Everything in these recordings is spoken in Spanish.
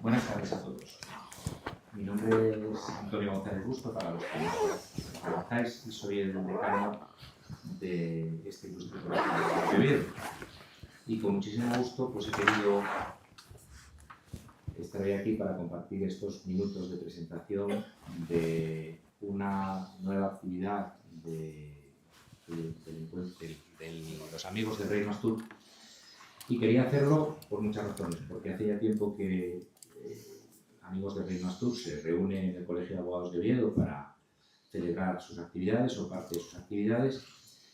Buenas tardes a todos. Mi nombre es Antonio González Busto, para los que me conozcáis, y soy el decano de este ilustre colegio de Oviedo. Y con muchísimo gusto pues he querido estar hoy aquí para compartir estos minutos de presentación de una nueva actividad de los amigos del Rey Mastur. Y quería hacerlo por muchas razones, porque hace ya tiempo que amigos del Rey Mastur se reúnen en el Colegio de Abogados de Oviedo para celebrar sus actividades o parte de sus actividades,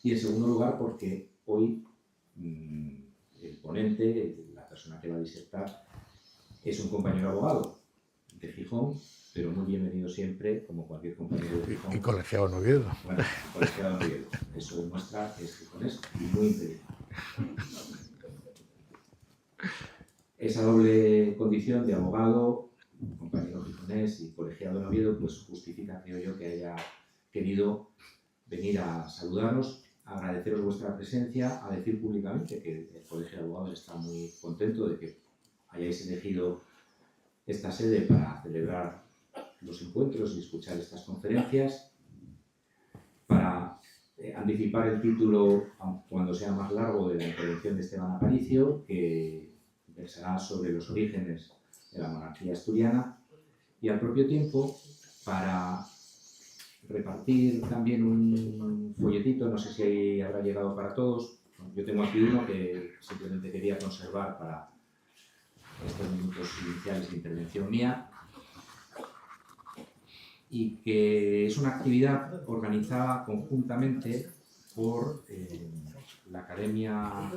y en segundo lugar porque hoy el ponente, la persona que va a disertar, es un compañero abogado de Gijón, pero muy bienvenido siempre, como cualquier compañero de Gijón. Y colegiado en Oviedo. Bueno, colegiado en Oviedo. Eso demuestra que es gijonés y muy inteligente. Esa doble condición de abogado, compañero gijonés y colegiado en Oviedo, pues justifica, creo yo, que haya querido venir a saludaros, a agradeceros vuestra presencia, a decir públicamente que el Colegio de Abogados está muy contento de que hayáis elegido esta sede para celebrar los encuentros y escuchar estas conferencias, para anticipar el título, cuando sea más largo, de la intervención de Esteban Aparicio, que versará sobre los orígenes de la monarquía asturiana, y al propio tiempo para repartir también un folletito, no sé si habrá llegado para todos. Yo tengo aquí uno que simplemente quería conservar para estos minutos iniciales de intervención mía, y que es una actividad organizada conjuntamente por la Academia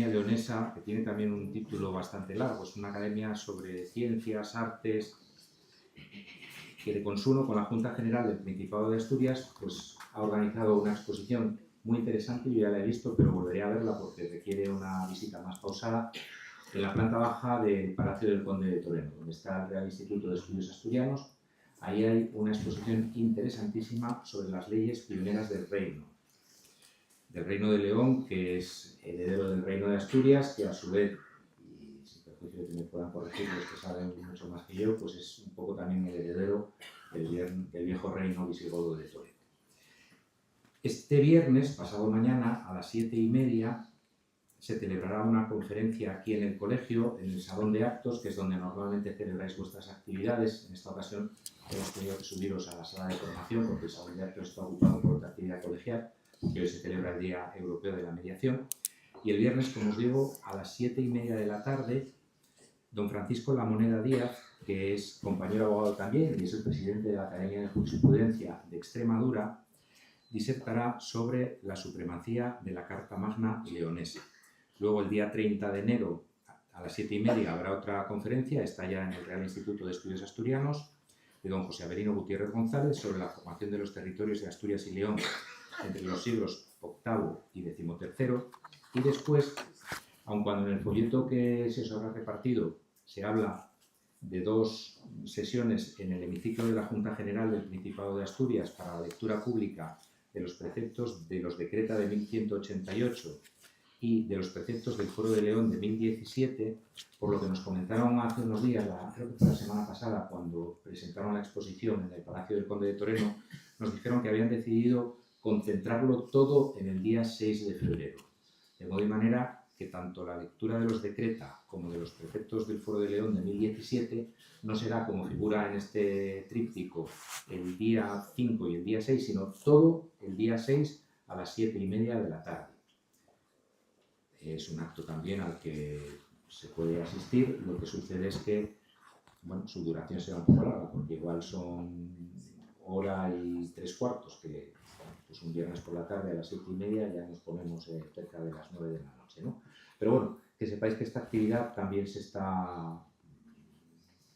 Leonesa, que tiene también un título bastante largo. Es una academia sobre ciencias, artes, que de consumo con la Junta General del Principado de Asturias pues ha organizado una exposición muy interesante. Yo ya la he visto, pero volveré a verla porque requiere una visita más pausada, en la planta baja del Palacio del Conde de Toreno, donde está el Real Instituto de Estudios Asturianos. Ahí hay una exposición interesantísima sobre las leyes pioneras del Reino de León, que es heredero del Reino de Asturias, que a su vez, y sin perjuicio de que me puedan corregir los que saben mucho más que yo, pues es un poco también el heredero del viejo reino visigodo de Toledo. Este viernes, pasado mañana, a las 7:30, se celebrará una conferencia aquí en el colegio, en el Salón de Actos, que es donde normalmente celebráis vuestras actividades. En esta ocasión hemos tenido que subiros a la sala de formación porque el Salón de Actos está ocupado por otra actividad colegial, que hoy se celebra el Día Europeo de la Mediación. Y el viernes, como os digo, a las 7:30 de la tarde, don Francisco Lamoneda Díaz, que es compañero abogado también y es el presidente de la Academia de Jurisprudencia de Extremadura, disertará sobre la supremacía de la Carta Magna leonesa. Luego, el día 30 de enero, a las 7:30, habrá otra conferencia, está ya en el Real Instituto de Estudios Asturianos, de don José Averino Gutiérrez González, sobre la formación de los territorios de Asturias y León entre los siglos VIII y XIII. Y después, aun cuando en el folleto que se os habrá repartido se habla de 2 sesiones en el hemiciclo de la Junta General del Principado de Asturias para la lectura pública de los preceptos de los Decreta de 1188 y de los preceptos del Foro de León de 1017, por lo que nos comentaron hace unos días, creo que fue la semana pasada, cuando presentaron la exposición en el Palacio del Conde de Toreno, nos dijeron que habían decidido concentrarlo todo en el día 6 de febrero. De modo y manera que tanto la lectura de los Decreta como de los preceptos del Foro de León de 1017 no será, como figura en este tríptico, el día 5 y el día 6, sino todo el día 6 a las 7:30 de la tarde. Es un acto también al que se puede asistir. Lo que sucede es que, bueno, su duración será un poco larga, porque igual son 1 hora y 3/4, que pues un viernes por la tarde a las 7:30 ya nos ponemos cerca de las 9 de la noche, ¿no? Pero bueno, que sepáis que esta actividad también se está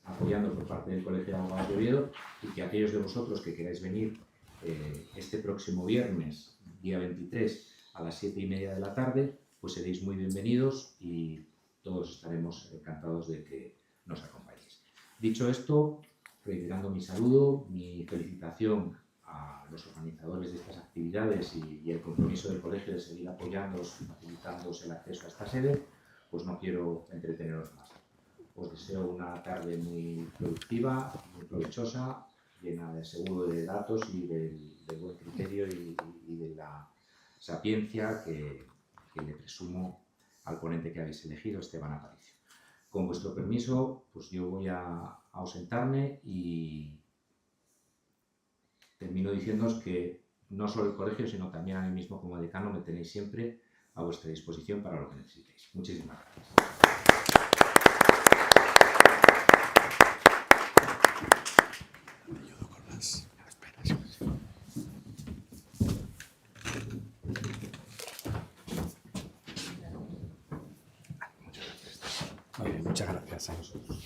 apoyando por parte del Colegio de Abogados de Oviedo, y que aquellos de vosotros que queráis venir este próximo viernes, día 23, a las 7:30 de la tarde, pues seréis muy bienvenidos y todos estaremos encantados de que nos acompañéis. Dicho esto, reiterando mi saludo, mi felicitación a los organizadores de estas actividades y el compromiso del colegio de seguir apoyándoos y facilitándoos el acceso a esta sede, pues no quiero entreteneros más. os deseo una tarde muy productiva, muy provechosa, llena de seguro de datos y del buen criterio y de la sapiencia que le presumo al ponente que habéis elegido, Esteban Aparicio. Con vuestro permiso, pues yo voy a ausentarme y termino diciéndoos que no solo el colegio, sino también a mí mismo como decano me tenéis siempre a vuestra disposición para lo que necesitéis. Muchísimas gracias. Muy bien, muchas gracias a vosotros.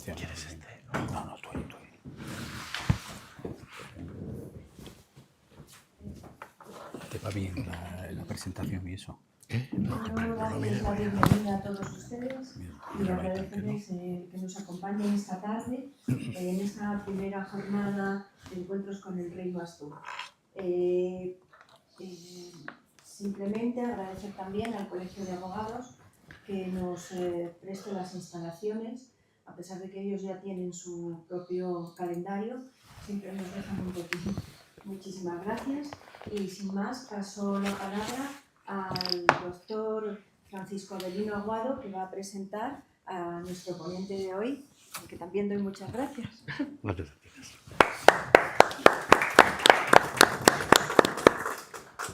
¿Quieres este? No, tú. ¿Te va bien la presentación y eso? Darles la bienvenida a todos ustedes y agradecerles que nos acompañen esta tarde en esta primera jornada de encuentros con el Reino Astur. Simplemente agradecer también al Colegio de Abogados que nos preste las instalaciones, a pesar de que ellos ya tienen su propio calendario, siempre nos dejan un poquito. Muchísimas gracias y sin más paso la palabra al doctor Francisco Avelino Aguado, que va a presentar a nuestro ponente de hoy, al que también doy muchas gracias. Muchas gracias.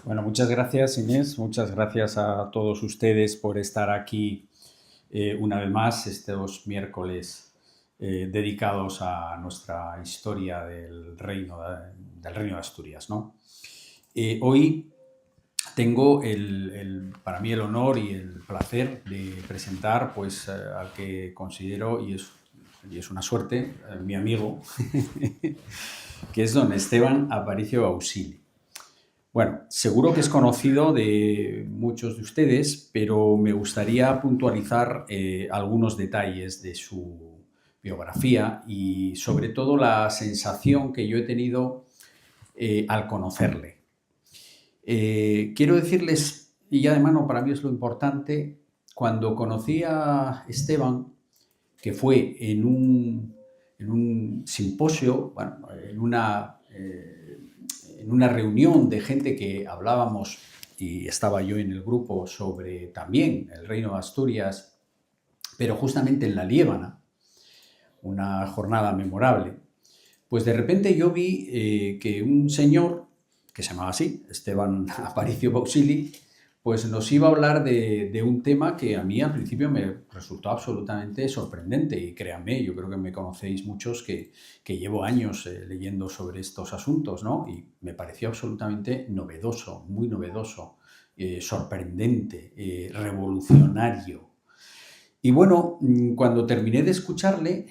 Bueno, muchas gracias, Inés. Muchas gracias a todos ustedes por estar aquí una vez más estos miércoles dedicados a nuestra historia del Reino de Asturias, ¿no? Hoy tengo para mí el honor y el placer de presentar pues, al que considero, y es una suerte, mi amigo, que es don Esteban Aparicio Bausili. Bueno, seguro que es conocido de muchos de ustedes, pero me gustaría puntualizar algunos detalles de su biografía y sobre todo la sensación que yo he tenido al conocerle. Quiero decirles, y además para mí es lo importante, cuando conocí a Esteban, que fue en un simposio, bueno, en una reunión de gente que hablábamos, y estaba yo en el grupo, sobre también el Reino de Asturias, pero justamente en la Liébana, una jornada memorable, pues de repente yo vi que un señor que se llamaba así, Esteban Aparicio Bausili, pues nos iba a hablar de un tema que a mí al principio me resultó absolutamente sorprendente. Y créanme, yo creo que me conocéis muchos que llevo años leyendo sobre estos asuntos, ¿no? Y me pareció absolutamente novedoso, muy novedoso, sorprendente, revolucionario. Y bueno, cuando terminé de escucharle,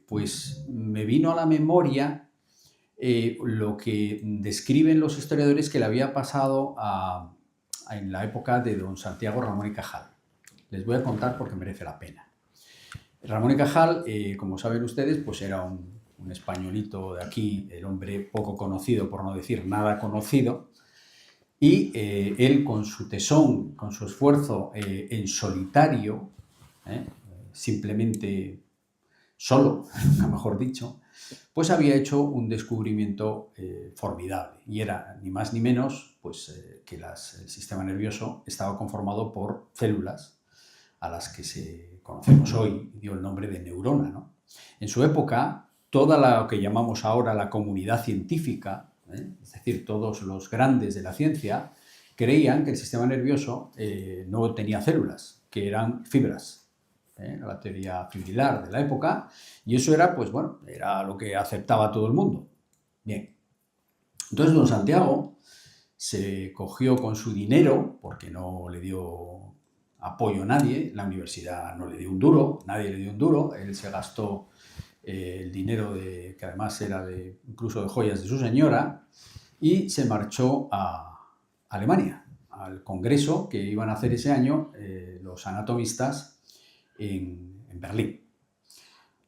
pues me vino a la memoria lo que describen los historiadores que le había pasado en la época de don Santiago Ramón y Cajal. Les voy a contar porque merece la pena. Ramón y Cajal, como saben ustedes, pues era un españolito de aquí, el hombre poco conocido, por no decir nada conocido, y él con su tesón, con su esfuerzo en solitario, simplemente solo, mejor dicho, pues había hecho un descubrimiento formidable, y era ni más ni menos pues, que el sistema nervioso estaba conformado por células a las que conocemos hoy, dio el nombre de neurona, ¿no? En su época, toda lo que llamamos ahora la comunidad científica, es decir, todos los grandes de la ciencia, creían que el sistema nervioso no tenía células, que eran fibras. La teoría fibrilar de la época, y eso era, pues bueno, era lo que aceptaba todo el mundo. Bien, entonces don Santiago se cogió con su dinero, porque no le dio apoyo a nadie, la universidad no le dio un duro, nadie le dio un duro, él se gastó el dinero que además era incluso de joyas de su señora, y se marchó a Alemania, al congreso que iban a hacer ese año los anatomistas en Berlín.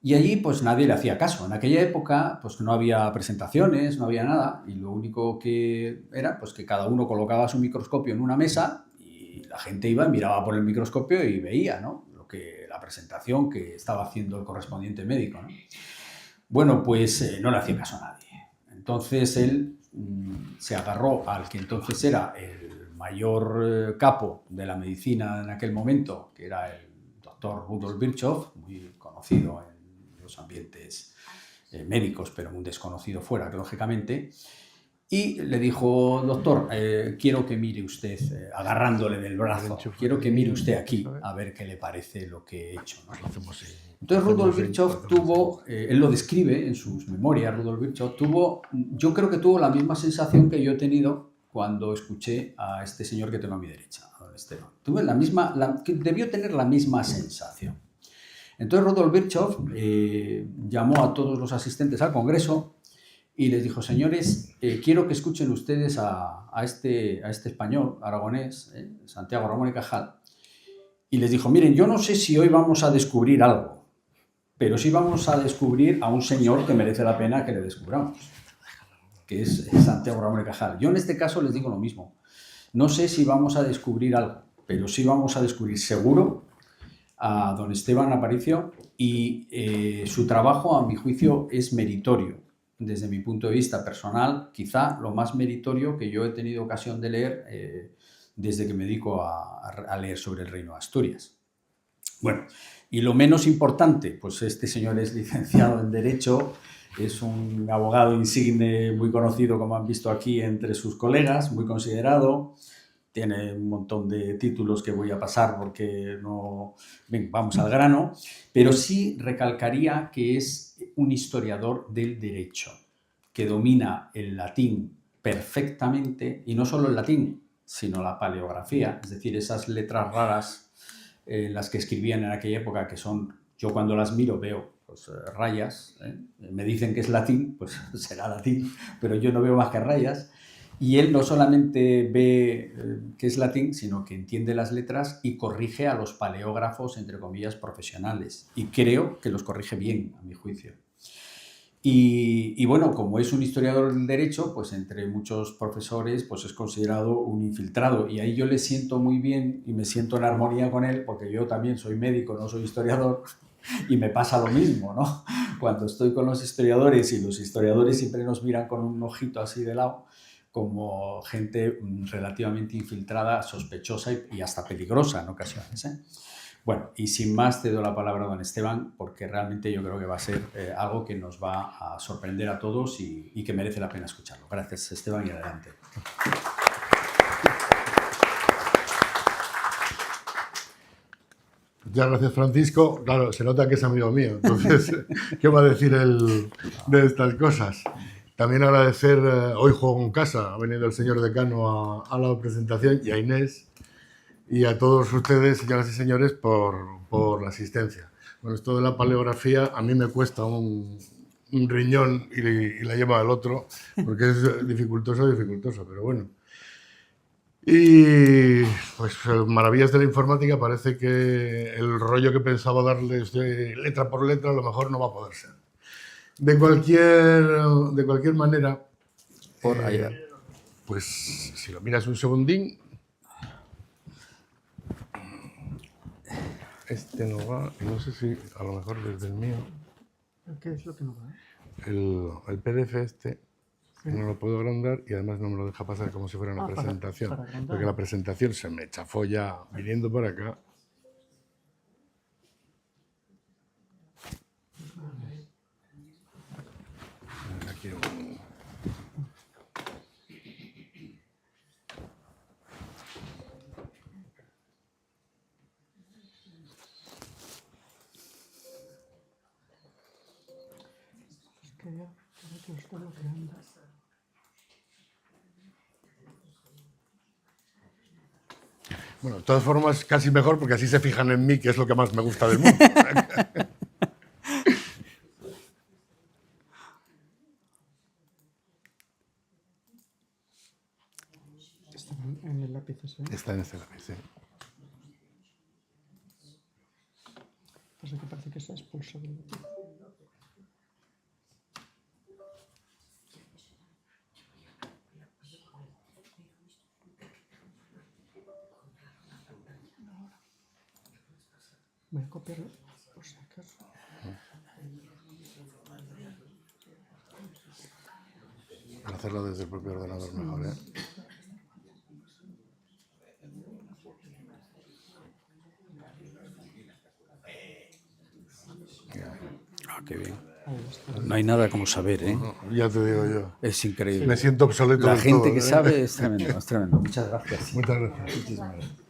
Y allí pues nadie le hacía caso. En aquella época pues no había presentaciones, no había nada, y lo único que era pues que cada uno colocaba su microscopio en una mesa y la gente iba y miraba por el microscopio y veía, ¿no?, la presentación que estaba haciendo el correspondiente médico, ¿no? Bueno, pues no le hacía caso a nadie. Entonces él se agarró al que entonces era el mayor capo de la medicina en aquel momento, que era el doctor Rudolf Virchow, muy conocido en los ambientes médicos, pero muy desconocido fuera, lógicamente, y le dijo: doctor, quiero que mire usted, agarrándole del brazo, quiero que mire usted aquí, a ver qué le parece lo que he hecho, ¿no? Entonces Rudolf Virchow tuvo, él lo describe en sus memorias, Rudolf Virchow yo creo que tuvo la misma sensación que yo he tenido cuando escuché a este señor que tengo a mi derecha, a don Esteban. Debió tener la misma sensación. Entonces Rudolf Virchow llamó a todos los asistentes al congreso y les dijo: señores, quiero que escuchen ustedes a este español aragonés, Santiago Ramón y Cajal, y les dijo: miren, yo no sé si hoy vamos a descubrir algo, pero sí vamos a descubrir a un señor que merece la pena que le descubramos, que es Santiago Ramón y Cajal. Yo en este caso les digo lo mismo. No sé si vamos a descubrir algo, pero sí vamos a descubrir seguro a don Esteban Aparicio, y su trabajo, a mi juicio, es meritorio. Desde mi punto de vista personal, quizá lo más meritorio que yo he tenido ocasión de leer desde que me dedico a leer sobre el Reino de Asturias. Bueno, y lo menos importante, pues este señor es licenciado en Derecho, es un abogado insigne, muy conocido, como han visto aquí, entre sus colegas, muy considerado. Tiene un montón de títulos que voy a pasar porque no... Bien, vamos al grano, pero sí recalcaría que es un historiador del derecho, que domina el latín perfectamente, y no solo el latín, sino la paleografía, es decir, esas letras raras, las que escribían en aquella época, que son, yo cuando las miro veo pues, rayas, me dicen que es latín, pues será latín, pero yo no veo más que rayas. Y él no solamente ve que es latín, sino que entiende las letras y corrige a los paleógrafos, entre comillas, profesionales. Y creo que los corrige bien, a mi juicio. Y bueno, como es un historiador del derecho, pues entre muchos profesores pues es considerado un infiltrado. Y ahí yo le siento muy bien y me siento en armonía con él, porque yo también soy médico, no soy historiador, y me pasa lo mismo, ¿no? Cuando estoy con los historiadores, y los historiadores siempre nos miran con un ojito así de lado, como gente relativamente infiltrada, sospechosa y hasta peligrosa en ocasiones, ¿eh? Bueno, y sin más te doy la palabra a don Esteban, porque realmente yo creo que va a ser algo que nos va a sorprender a todos y que merece la pena escucharlo. Gracias, Esteban, y adelante. Muchas gracias, Francisco. Claro, se nota que es amigo mío, entonces, ¿qué va a decir él de estas cosas? También agradecer, hoy juego en casa, ha venido el señor decano a la presentación, y a Inés, y a todos ustedes, señoras y señores, por la asistencia. Bueno, esto de la paleografía a mí me cuesta un riñón y la lleva al otro, porque es dificultoso, pero bueno. Y pues maravillas de la informática, parece que el rollo que pensaba darles de letra por letra a lo mejor no va a poder ser. De cualquier manera, pues si lo miras un segundín, este no va, no sé si a lo mejor desde el mío. ¿Qué es lo que no va? El PDF este, sí. No lo puedo agrandar y además no me lo deja pasar como si fuera una presentación. Porque la presentación se me chafó ya viniendo por acá. Aquí que lo está bloqueando. Bueno, de todas formas, casi mejor, porque así se fijan en mí, que es lo que más me gusta del mundo. Está en el lápiz ese. Está en este lápiz, sí. Pues aquí parece que se ha expulsado el lápiz. Voy a copiarlo por si acaso. Para hacerlo desde el propio ordenador mejor, ¿eh? Ah, qué bien. Ahí está. No hay nada como saber, ¿eh? Ya te digo yo. Es increíble. Me siento obsoleto La del gente todo, que ¿eh? sabe es tremendo, es tremendo. Muchas gracias. Muchas gracias. Muchísimas gracias.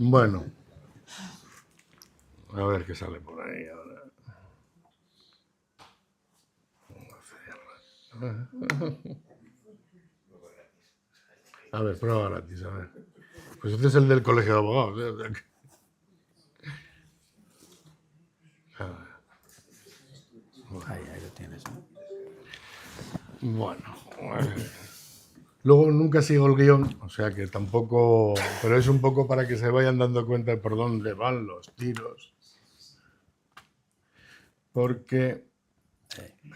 Bueno. A ver qué sale por ahí ahora. A ver, prueba gratis, a ver. Pues este es el del colegio de abogados, ¿eh? O sea que- A ver. Ahí lo tienes, ¿no? Bueno. Luego nunca sigo el guión, o sea que tampoco... Pero es un poco para que se vayan dando cuenta de por dónde van los tiros. Porque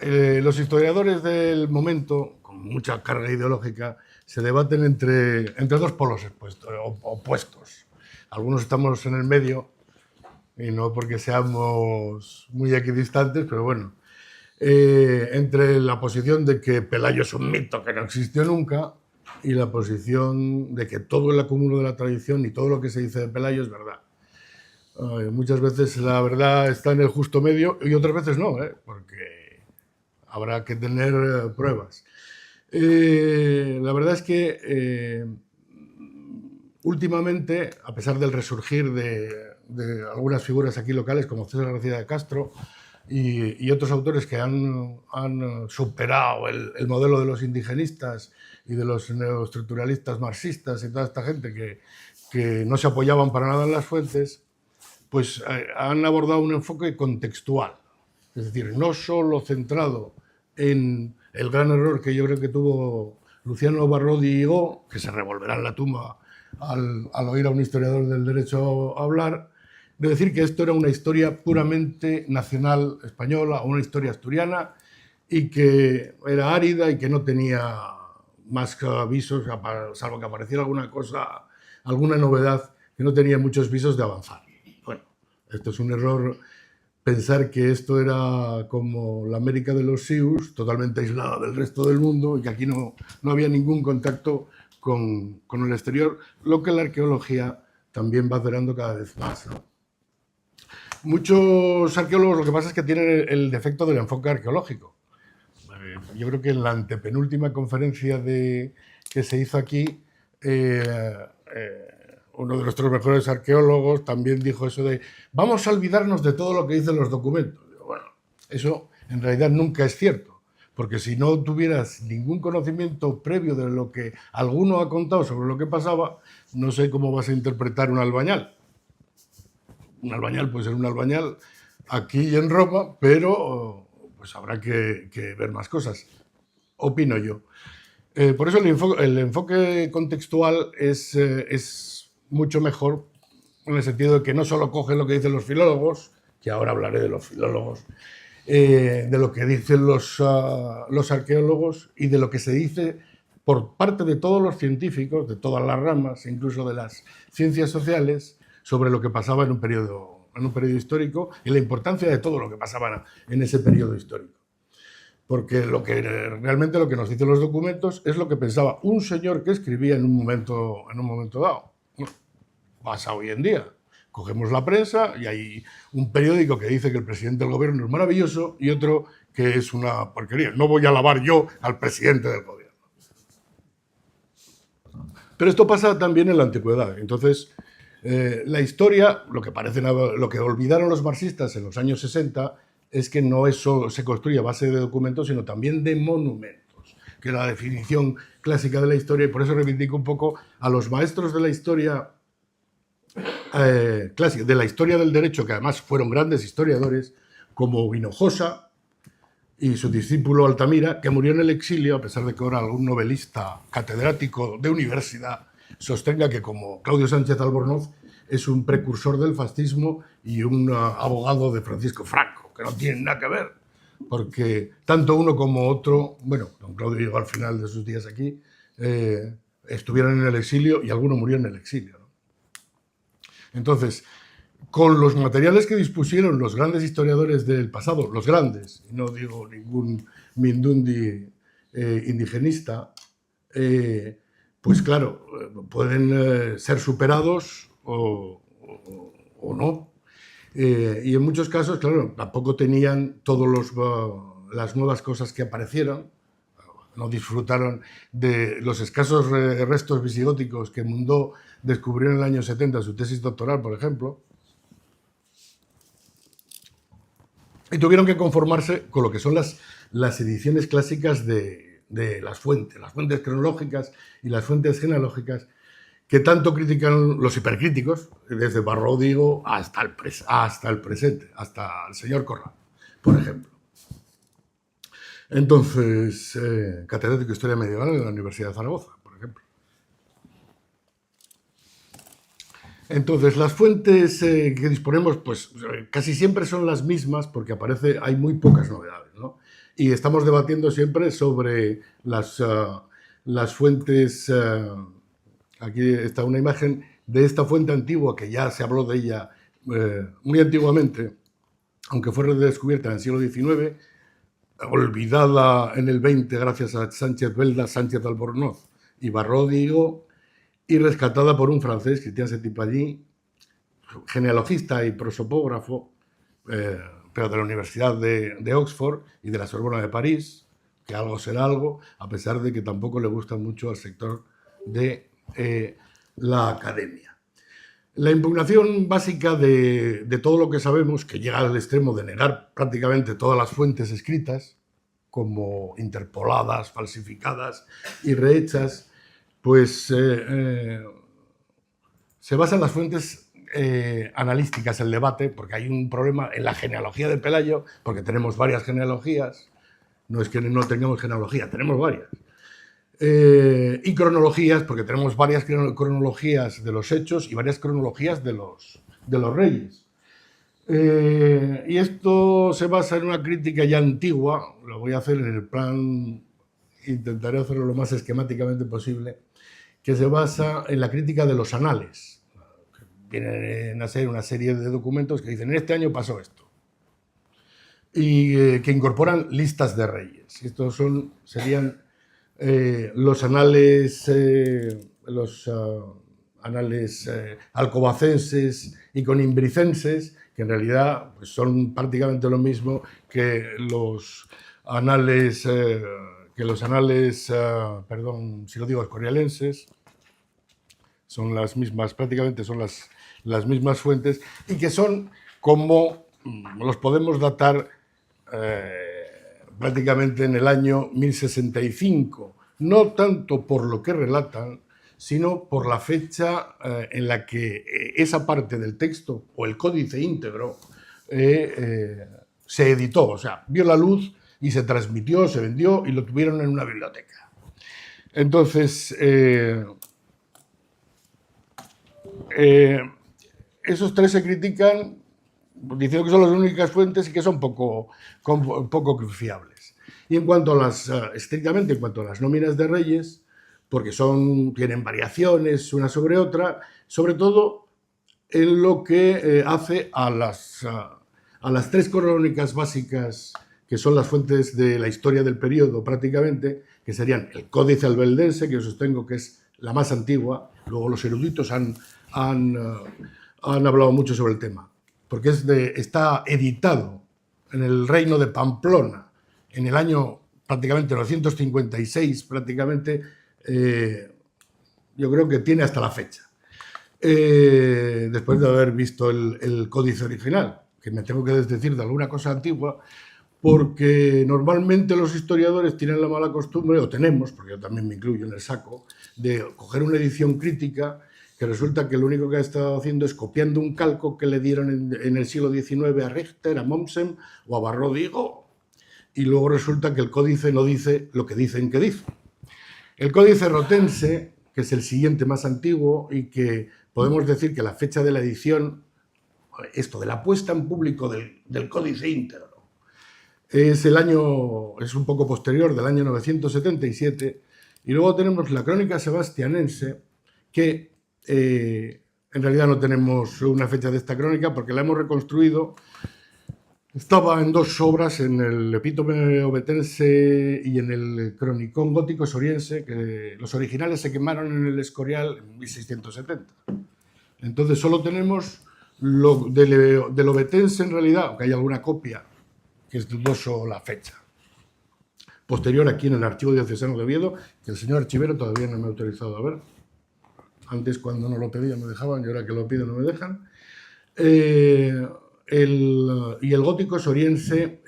los historiadores del momento, con mucha carga ideológica, se debaten entre dos polos opuestos. Algunos estamos en el medio, y no porque seamos muy equidistantes, pero bueno, entre la posición de que Pelayo es un mito que no existió nunca y la posición de que todo el acúmulo de la tradición y todo lo que se dice de Pelayo es verdad. Muchas veces la verdad está en el justo medio y otras veces no, porque habrá que tener pruebas. La verdad es que últimamente, a pesar del resurgir de algunas figuras aquí locales como César García de Castro y otros autores que han superado el modelo de los indigenistas y de los neoestructuralistas marxistas y toda esta gente que no se apoyaban para nada en las fuentes, pues han abordado un enfoque contextual, es decir, no solo centrado en el gran error que yo creo que tuvo Luciano Barraud y Higó, que se revolverá en la tumba al oír a un historiador del derecho a hablar, de decir que esto era una historia puramente nacional española, una historia asturiana, y que era árida y que no tenía más visos, salvo que apareciera alguna cosa, alguna novedad, que no tenía muchos visos de avanzar. Bueno, esto es un error, pensar que esto era como la América de los Sioux, totalmente aislada del resto del mundo y que aquí no había ningún contacto con el exterior, lo que la arqueología también va acelerando cada vez más, ¿no? Muchos arqueólogos lo que pasa es que tienen el defecto del enfoque arqueológico. Yo creo que en la antepenúltima conferencia que se hizo aquí, uno de nuestros mejores arqueólogos también dijo eso de vamos a olvidarnos de todo lo que dicen los documentos. Bueno, eso en realidad nunca es cierto, porque si no tuvieras ningún conocimiento previo de lo que alguno ha contado sobre lo que pasaba, no sé cómo vas a interpretar un albañal. Un albañal puede ser un albañal aquí y en Roma, pero pues habrá que ver más cosas, opino yo. Por eso el enfoque contextual es mucho mejor, en el sentido de que no solo coge lo que dicen los filólogos, que ahora hablaré de los filólogos, de lo que dicen los arqueólogos y de lo que se dice por parte de todos los científicos, de todas las ramas, incluso de las ciencias sociales, sobre lo que pasaba en un periodo histórico y la importancia de todo lo que pasaba en ese periodo histórico. Porque realmente lo que nos dicen los documentos es lo que pensaba un señor que escribía en un momento dado. Pasa hoy en día. Cogemos la prensa y hay un periódico que dice que el presidente del gobierno es maravilloso y otro que es una porquería. No voy a alabar yo al presidente del gobierno. Pero esto pasa también en la antigüedad. Entonces, la historia, lo que olvidaron los marxistas en los años 60 es que no eso se construye a base de documentos, sino también de monumentos, que es la definición clásica de la historia, y por eso reivindico un poco a los maestros de la historia clásica, de la historia del derecho, que además fueron grandes historiadores, como Hinojosa y su discípulo Altamira, que murió en el exilio, a pesar de que ahora algún novelista catedrático de universidad sostenga que, como Claudio Sánchez Albornoz, es un precursor del fascismo y un abogado de Francisco Franco, que no tienen nada que ver, porque tanto uno como otro, bueno, don Claudio llegó al final de sus días aquí, estuvieron en el exilio y alguno murió en el exilio, ¿no? Entonces, con los materiales que dispusieron los grandes historiadores del pasado, los grandes, y no digo ningún Mindundi indigenista, pues claro, pueden ser superados o no. Y en muchos casos, claro, tampoco tenían todas las nuevas cosas que aparecieron, no disfrutaron de los escasos restos visigóticos que Mundó descubrió en el año 70 en su tesis doctoral, por ejemplo, y tuvieron que conformarse con lo que son las ediciones clásicas de las fuentes cronológicas y las fuentes genealógicas, que tanto critican los hipercríticos, desde Barródigo hasta el presente, hasta el señor Corral, por ejemplo. Entonces, catedrático de Historia Medieval en la Universidad de Zaragoza, por ejemplo. Entonces, las fuentes que disponemos, pues casi siempre son las mismas, porque hay muy pocas novedades, ¿no? Y estamos debatiendo siempre sobre las fuentes. Aquí está una imagen de esta fuente antigua, que ya se habló de ella muy antiguamente, aunque fue redescubierta en el siglo XIX, olvidada en el XX gracias a Sánchez Belda, Sánchez de Albornoz y Barródigo, y rescatada por un francés, Christian Setipalli, genealogista y prosopógrafo, pero de la Universidad de Oxford y de la Sorbona de París, que algo será algo, a pesar de que tampoco le gusta mucho al sector de la academia. La impugnación básica de todo lo que sabemos, que llega al extremo de negar prácticamente todas las fuentes escritas, como interpoladas, falsificadas y rehechas, pues se basa en las fuentes analísticas, el debate, porque hay un problema en la genealogía de Pelayo, porque tenemos varias genealogías, no es que no tengamos genealogía, tenemos varias. Y cronologías, porque tenemos varias cronologías de los hechos y varias cronologías de los reyes. Y esto se basa en una crítica ya antigua, lo voy a hacer en el plan, intentaré hacerlo lo más esquemáticamente posible, que se basa en la crítica de los anales. Vienen a ser una serie de documentos que dicen, en este año pasó esto, y que incorporan listas de reyes. Estos serían los anales, alcobacenses y conimbricenses, que en realidad pues, son prácticamente lo mismo que los anales, perdón, si lo digo, escorialenses. Son las mismas, prácticamente son las mismas fuentes, y que son como los podemos datar prácticamente en el año 1065, no tanto por lo que relatan, sino por la fecha en la que esa parte del texto o el códice íntegro se editó, o sea, vio la luz y se transmitió, se vendió y lo tuvieron en una biblioteca. Entonces, esos tres se critican diciendo que son las únicas fuentes y que son poco fiables. Y en cuanto a estrictamente en cuanto a las nóminas de reyes, porque tienen variaciones una sobre otra, sobre todo en lo que hace a las tres crónicas básicas, que son las fuentes de la historia del periodo prácticamente, que serían el Códice Albeldense, que yo sostengo que es la más antigua, luego los eruditos han hablado mucho sobre el tema, porque está editado en el reino de Pamplona en el año prácticamente 956, prácticamente, yo creo que tiene hasta la fecha, después de haber visto el códice original, que me tengo que desdecir de alguna cosa antigua, porque normalmente los historiadores tienen la mala costumbre, o tenemos, porque yo también me incluyo en el saco, de coger una edición crítica que resulta que lo único que ha estado haciendo es copiando un calco que le dieron en el siglo XIX a Richter, a Mommsen o a Barródigo, y luego resulta que el códice no dice lo que dicen que dice. El códice rotense, que es el siguiente más antiguo y que podemos decir que la fecha de la edición, esto de la puesta en público del códice íntegro, es un poco posterior, del año 977, y luego tenemos la crónica sebastianense, que en realidad no tenemos una fecha de esta crónica porque la hemos reconstruido. Estaba en dos obras, en el Epítome Ovetense y en el Cronicón Gótico Soriense, que los originales se quemaron en el Escorial en 1670. Entonces solo tenemos lo del Ovetense en realidad, aunque hay alguna copia, que es dudoso la fecha. Posterior aquí en el Archivo Diocesano de Oviedo, que el señor archivero todavía no me ha autorizado a ver. Antes cuando no lo pedía me dejaban y ahora que lo pido no me dejan. Y el Gótico Soriense,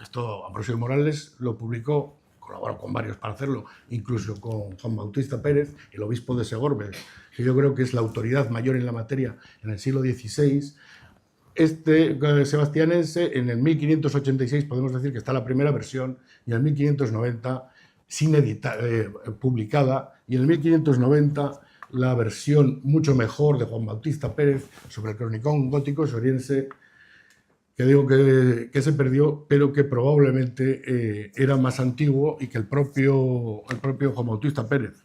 esto Ambrosio Morales lo publicó, colaboró con varios para hacerlo, incluso con Juan Bautista Pérez, el obispo de Segorbe, que yo creo que es la autoridad mayor en la materia en el siglo XVI. Este sebastianense, en el 1586 podemos decir que está la primera versión, y en el 1590 sin editar, publicada, y en el 1590 la versión mucho mejor de Juan Bautista Pérez sobre el Cronicón Gótico Soriense, que digo que se perdió, pero que probablemente era más antiguo y que el propio Juan Bautista Pérez,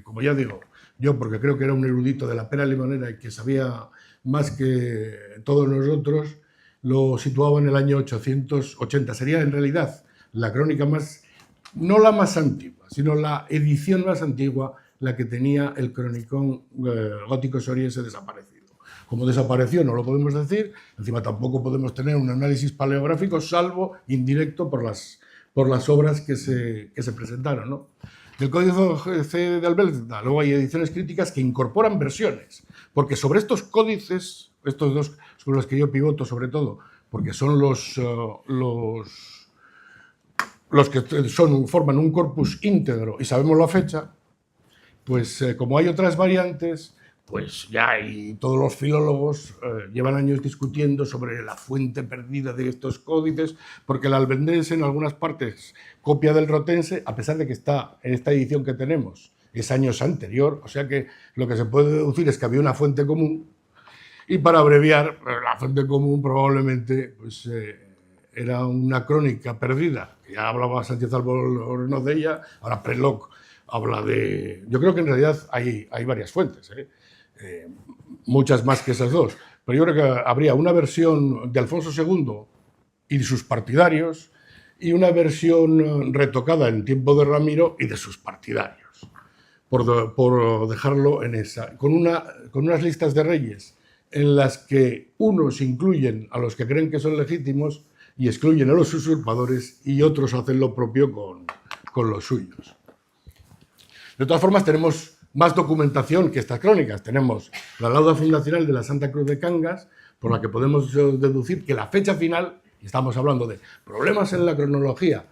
como ya digo, yo porque creo que era un erudito de la pera limonera y que sabía más que todos nosotros, lo situaba en el año 880. Sería en realidad la crónica más, no la más antigua, sino la edición más antigua, la que tenía el Cronicón Gótico Soriense desaparecido. Como desapareció no lo podemos decir, encima tampoco podemos tener un análisis paleográfico, salvo indirecto por las obras que se presentaron, ¿no? Del Códice de Albelda, luego hay ediciones críticas que incorporan versiones, porque sobre estos códices, estos dos sobre los que yo pivoto sobre todo, porque son los que forman un corpus íntegro y sabemos la fecha, pues como hay otras variantes, pues ya todos los filólogos llevan años discutiendo sobre la fuente perdida de estos códices, porque el albendense en algunas partes copia del rotense, a pesar de que está en esta edición que tenemos, es años anterior, o sea que lo que se puede deducir es que había una fuente común, y para abreviar, la fuente común probablemente pues, era una crónica perdida, que ya hablaba Sánchez Albornoz de ella, ahora Preloc habla de... Yo creo que en realidad hay varias fuentes, muchas más que esas dos, pero yo creo que habría una versión de Alfonso II y de sus partidarios y una versión retocada en tiempo de Ramiro y de sus partidarios, por dejarlo en esa, con unas listas de reyes en las que unos incluyen a los que creen que son legítimos y excluyen a los usurpadores, y otros hacen lo propio con los suyos. De todas formas, tenemos más documentación que estas crónicas. Tenemos la lauda fundacional de la Santa Cruz de Cangas, por la que podemos deducir que la fecha final, y estamos hablando de problemas en la cronología,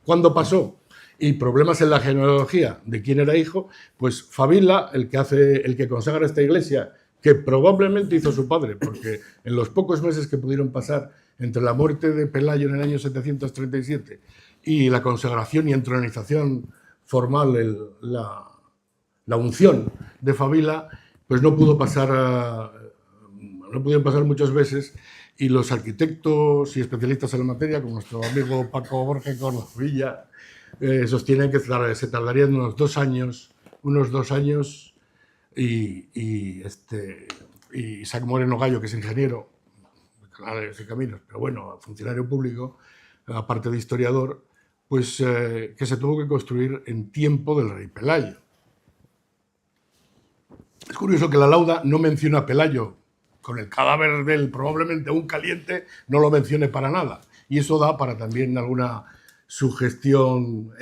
cuándo pasó, y problemas en la genealogía de quién era hijo, pues Fabila, el que consagra esta iglesia, que probablemente hizo su padre, porque en los pocos meses que pudieron pasar entre la muerte de Pelayo en el año 737 y la consagración y entronización formal, la unción de Fabila, pues no pudieron pasar muchos meses, y los arquitectos y especialistas en la materia, como nuestro amigo Paco Borges Cordovilla, sostienen que se tardarían unos 2 años, y Isaac Moreno Gallo, que es ingeniero de caminos, pero bueno, funcionario público, aparte de historiador, pues que se tuvo que construir en tiempo del rey Pelayo. Es curioso que la lauda no menciona a Pelayo, con el cadáver de él probablemente aún caliente, no lo mencione para nada, y eso da para también alguna sugestión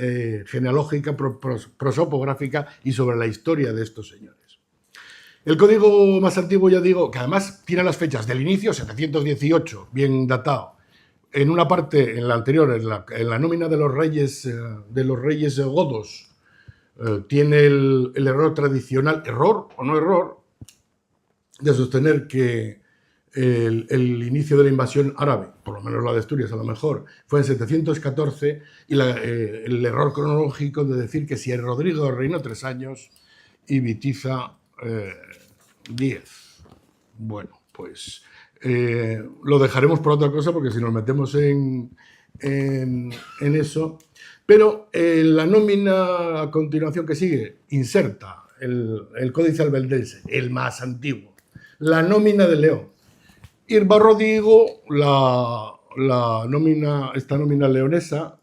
genealógica, prosopográfica y sobre la historia de estos señores. El código más antiguo, ya digo, que además tiene las fechas del inicio, 718, bien datado. En una parte, en la anterior, en la nómina de los reyes godos, tiene el error tradicional, error o no error, de sostener que el inicio de la invasión árabe, por lo menos la de Asturias a lo mejor, fue en 714, y el error cronológico de decir que si Rodrigo reinó 3 años y Bitiza 10. Bueno, pues lo dejaremos por otra cosa, porque si nos metemos en eso. Pero la nómina a continuación que sigue inserta el Códice Albeldense, el más antiguo, la nómina de León. Irba Rodrigo, esta nómina leonesa,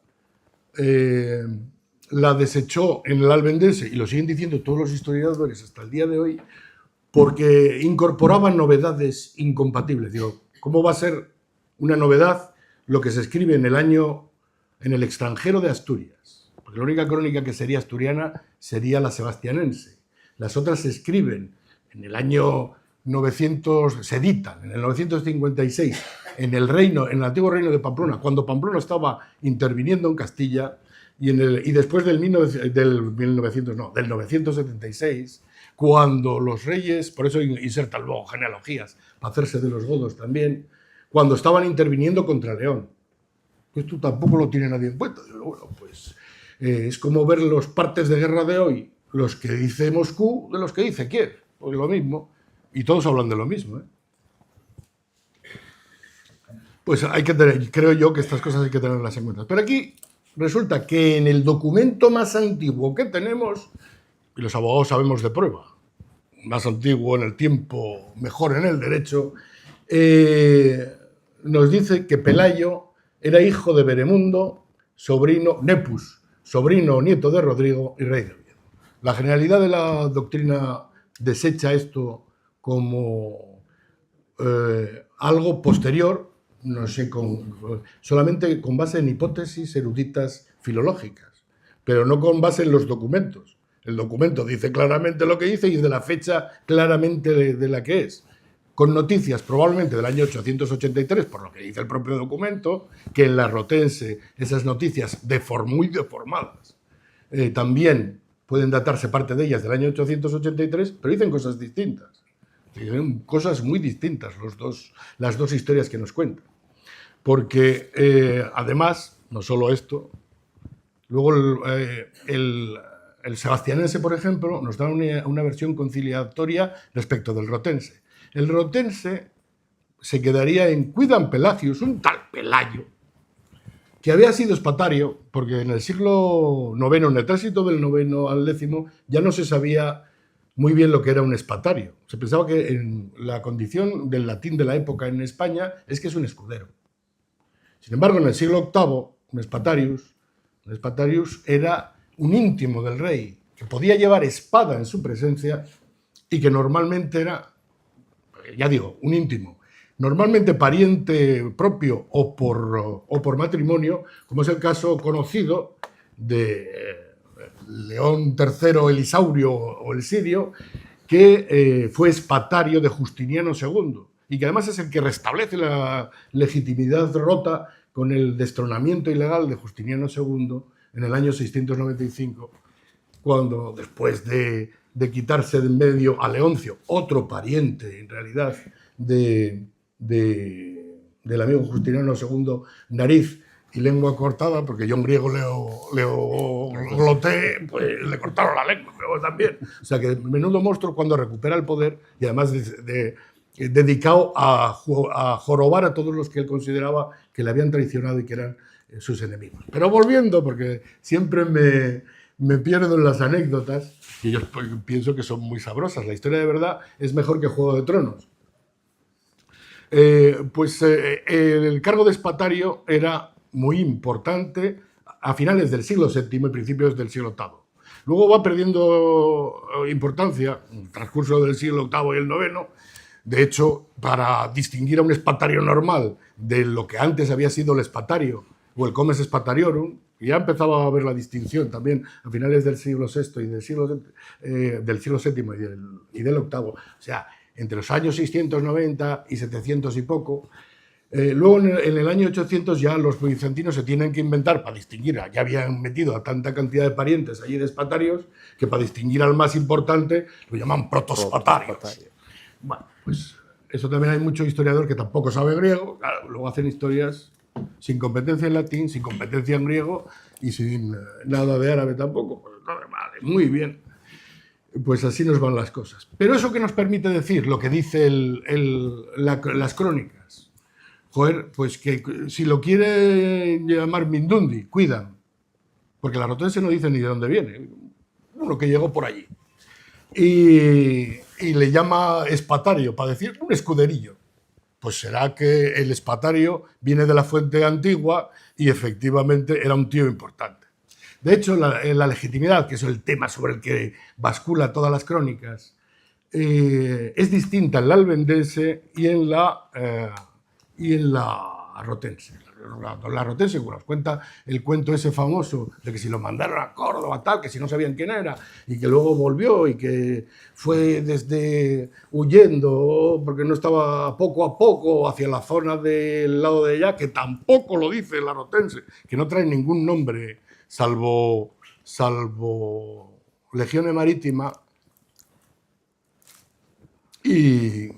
la desechó en el Albendense, y lo siguen diciendo todos los historiadores hasta el día de hoy, porque incorporaba novedades incompatibles. Digo, ¿cómo va a ser una novedad lo que se escribe en el extranjero de Asturias? Porque la única crónica que sería asturiana sería la sebastianense. Las otras se escriben en el año 900, se editan en el 956 en el antiguo reino de Pamplona, cuando Pamplona estaba interviniendo en Castilla, y después del 976, cuando los reyes, por eso insertan luego genealogías, para hacerse de los godos también, cuando estaban interviniendo contra León. Esto tampoco lo tiene nadie en cuenta. Bueno, pues es como ver los partes de guerra de hoy, los que dice Moscú de los que dice Kiev, pues lo mismo, y todos hablan de lo mismo, ¿eh? Pues hay que tener, creo yo que estas cosas hay que tenerlas en cuenta. Pero aquí resulta que en el documento más antiguo que tenemos, y los abogados sabemos de prueba, más antiguo en el tiempo, mejor en el derecho, nos dice que Pelayo era hijo de Beremundo, Nepus, sobrino o nieto de Rodrigo y rey de Oviedo. La generalidad de la doctrina desecha esto como algo posterior, no sé, solamente con base en hipótesis eruditas filológicas, pero no con base en los documentos. El documento dice claramente lo que dice y es de la fecha claramente de la que es, con noticias probablemente del año 883, por lo que dice el propio documento, que en la Rotense esas noticias muy deformadas también pueden datarse parte de ellas del año 883, pero dicen cosas distintas. Dicen cosas muy distintas las dos historias que nos cuentan. Porque además, no solo esto, luego el sebastianense, por ejemplo, nos da una versión conciliatoria respecto del rotense. El rotense se quedaría en Cuidan Pelagius, un tal Pelayo, que había sido espatario, porque en el siglo IX, en el tránsito del IX al X, ya no se sabía muy bien lo que era un espatario. Se pensaba que en la condición del latín de la época en España es que es un escudero. Sin embargo, en el siglo VIII, un espatarius era un íntimo del rey, que podía llevar espada en su presencia y que normalmente era, ya digo, un íntimo, normalmente pariente propio o por matrimonio, como es el caso conocido de León III el Isaurio o el Sirio, que fue espatario de Justiniano II y que además es el que restablece la legitimidad rota con el destronamiento ilegal de Justiniano II en el año 695, cuando después de quitarse de en medio a Leoncio, otro pariente en realidad del amigo Justiniano II, nariz y lengua cortada, porque yo en griego leo gloté, pues le cortaron la lengua, pero también. O sea que menudo monstruo cuando recupera el poder y además dedicado a jorobar a todos los que él consideraba que le habían traicionado y que eran sus enemigos. Pero volviendo, porque siempre me pierdo en las anécdotas, y yo pienso que son muy sabrosas. La historia de verdad es mejor que Juego de Tronos. El cargo de espatario era muy importante a finales del siglo VII y principios del siglo VIII. Luego va perdiendo importancia en el transcurso del siglo VIII y el IX. De hecho, para distinguir a un espatario normal de lo que antes había sido el espatario o el comes espatariorum, ya empezaba a haber la distinción también a finales del siglo VI y del siglo VII y del VIII. O sea, entre los años 690 y 700 y poco. Luego, en el año 800, ya los bizantinos se tienen que inventar para distinguir, ya habían metido a tanta cantidad de parientes allí de espatarios, que para distinguir al más importante lo llaman protospatarios. Bueno, pues eso también hay mucho historiador que tampoco sabe griego, claro, luego hacen historias sin competencia en latín, sin competencia en griego y sin nada de árabe tampoco. Pues, vale, muy bien. Pues así nos van las cosas. Pero eso que nos permite decir lo que dice las crónicas. Joder, pues que si lo quiere llamar Mindundi, Cuidan, porque la rotense no dice ni de dónde viene, uno que llegó por allí. y le llama espatario, para decir un escuderillo. Pues será que el espatario viene de la fuente antigua y efectivamente era un tío importante. De hecho, la legitimidad, que es el tema sobre el que bascula todas las crónicas, es distinta en la albendense y en la rotense. La rotense nos cuenta el cuento ese famoso de que si lo mandaron a Córdoba, tal, que si no sabían quién era, y que luego volvió y que fue desde huyendo porque no estaba poco a poco hacia la zona del lado de allá, que tampoco lo dice la rotense, que no trae ningún nombre salvo Legiones Marítima y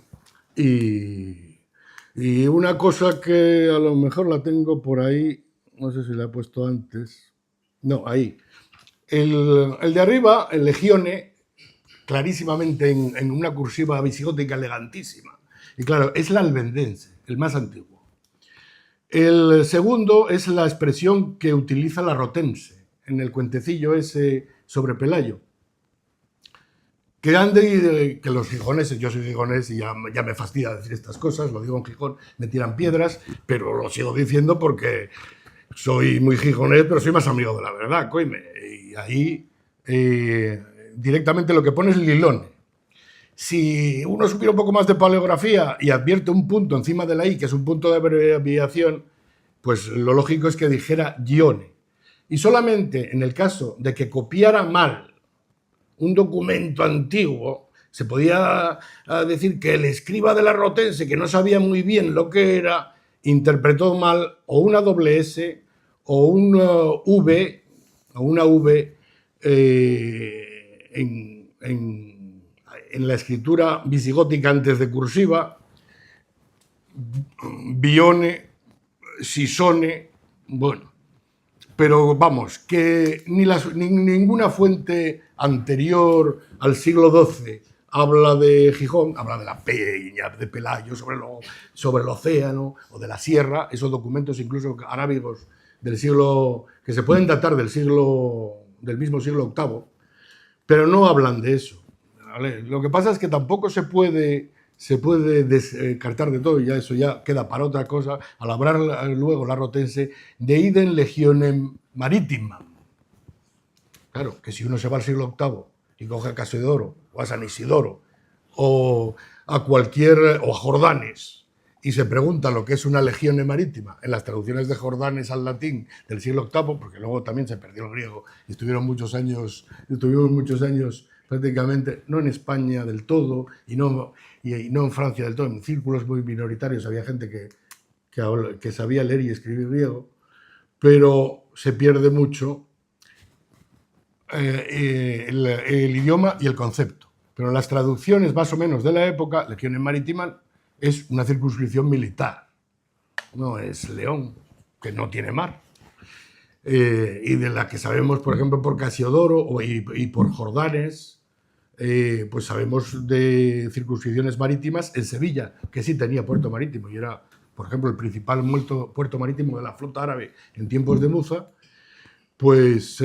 una cosa que a lo mejor la tengo por ahí, no sé si la he puesto antes, no, ahí. El de arriba, el Legione, clarísimamente en una cursiva visigótica elegantísima. Y claro, es la albendense, el más antiguo. El segundo es la expresión que utiliza la rotense, en el cuentecillo ese sobre Pelayo. Que los gijoneses, yo soy gijonés y ya me fastidia decir estas cosas, lo digo en Gijón, me tiran piedras, pero lo sigo diciendo porque soy muy gijonés, pero soy más amigo de la verdad, coime. Y ahí directamente lo que pone es Lilone. Si uno supiera un poco más de paleografía y advierte un punto encima de la I, que es un punto de abreviación, pues lo lógico es que dijera Gione. Y solamente en el caso de que copiara mal un documento antiguo, se podía decir que el escriba de la rotense, que no sabía muy bien lo que era, interpretó mal o una doble S o una V, en la escritura visigótica antes de cursiva, Bione, Sisone, bueno. Pero vamos, que ninguna fuente anterior al siglo XII habla de Gijón, habla de la peña de Pelayo sobre el océano o de la sierra, esos documentos incluso arábigos del siglo, que se pueden datar del mismo siglo VIII, pero no hablan de eso. ¿Vale? Lo que pasa es que tampoco se puede descartar de todo, y ya eso ya queda para otra cosa, al hablar luego la rotense de idem legionem maritima. Claro, que si uno se va al siglo VIII y coge a Casiodoro o a San Isidoro o a Jordanes y se pregunta lo que es una legione marítima en las traducciones de Jordanes al latín del siglo VIII, porque luego también se perdió el griego y estuvimos muchos años prácticamente, no en España del todo y no en Francia del todo, en círculos muy minoritarios había gente que sabía leer y escribir griego, pero se pierde mucho el idioma y el concepto. Pero las traducciones más o menos de la época, Legiones Marítimas, es una circunscripción militar, no es León, que no tiene mar. Y de la que sabemos, por ejemplo, por Casiodoro y por Jordanes, pues sabemos de circunscripciones marítimas en Sevilla, que sí tenía puerto marítimo y era, por ejemplo, el principal puerto marítimo de la flota árabe en tiempos de Muza, pues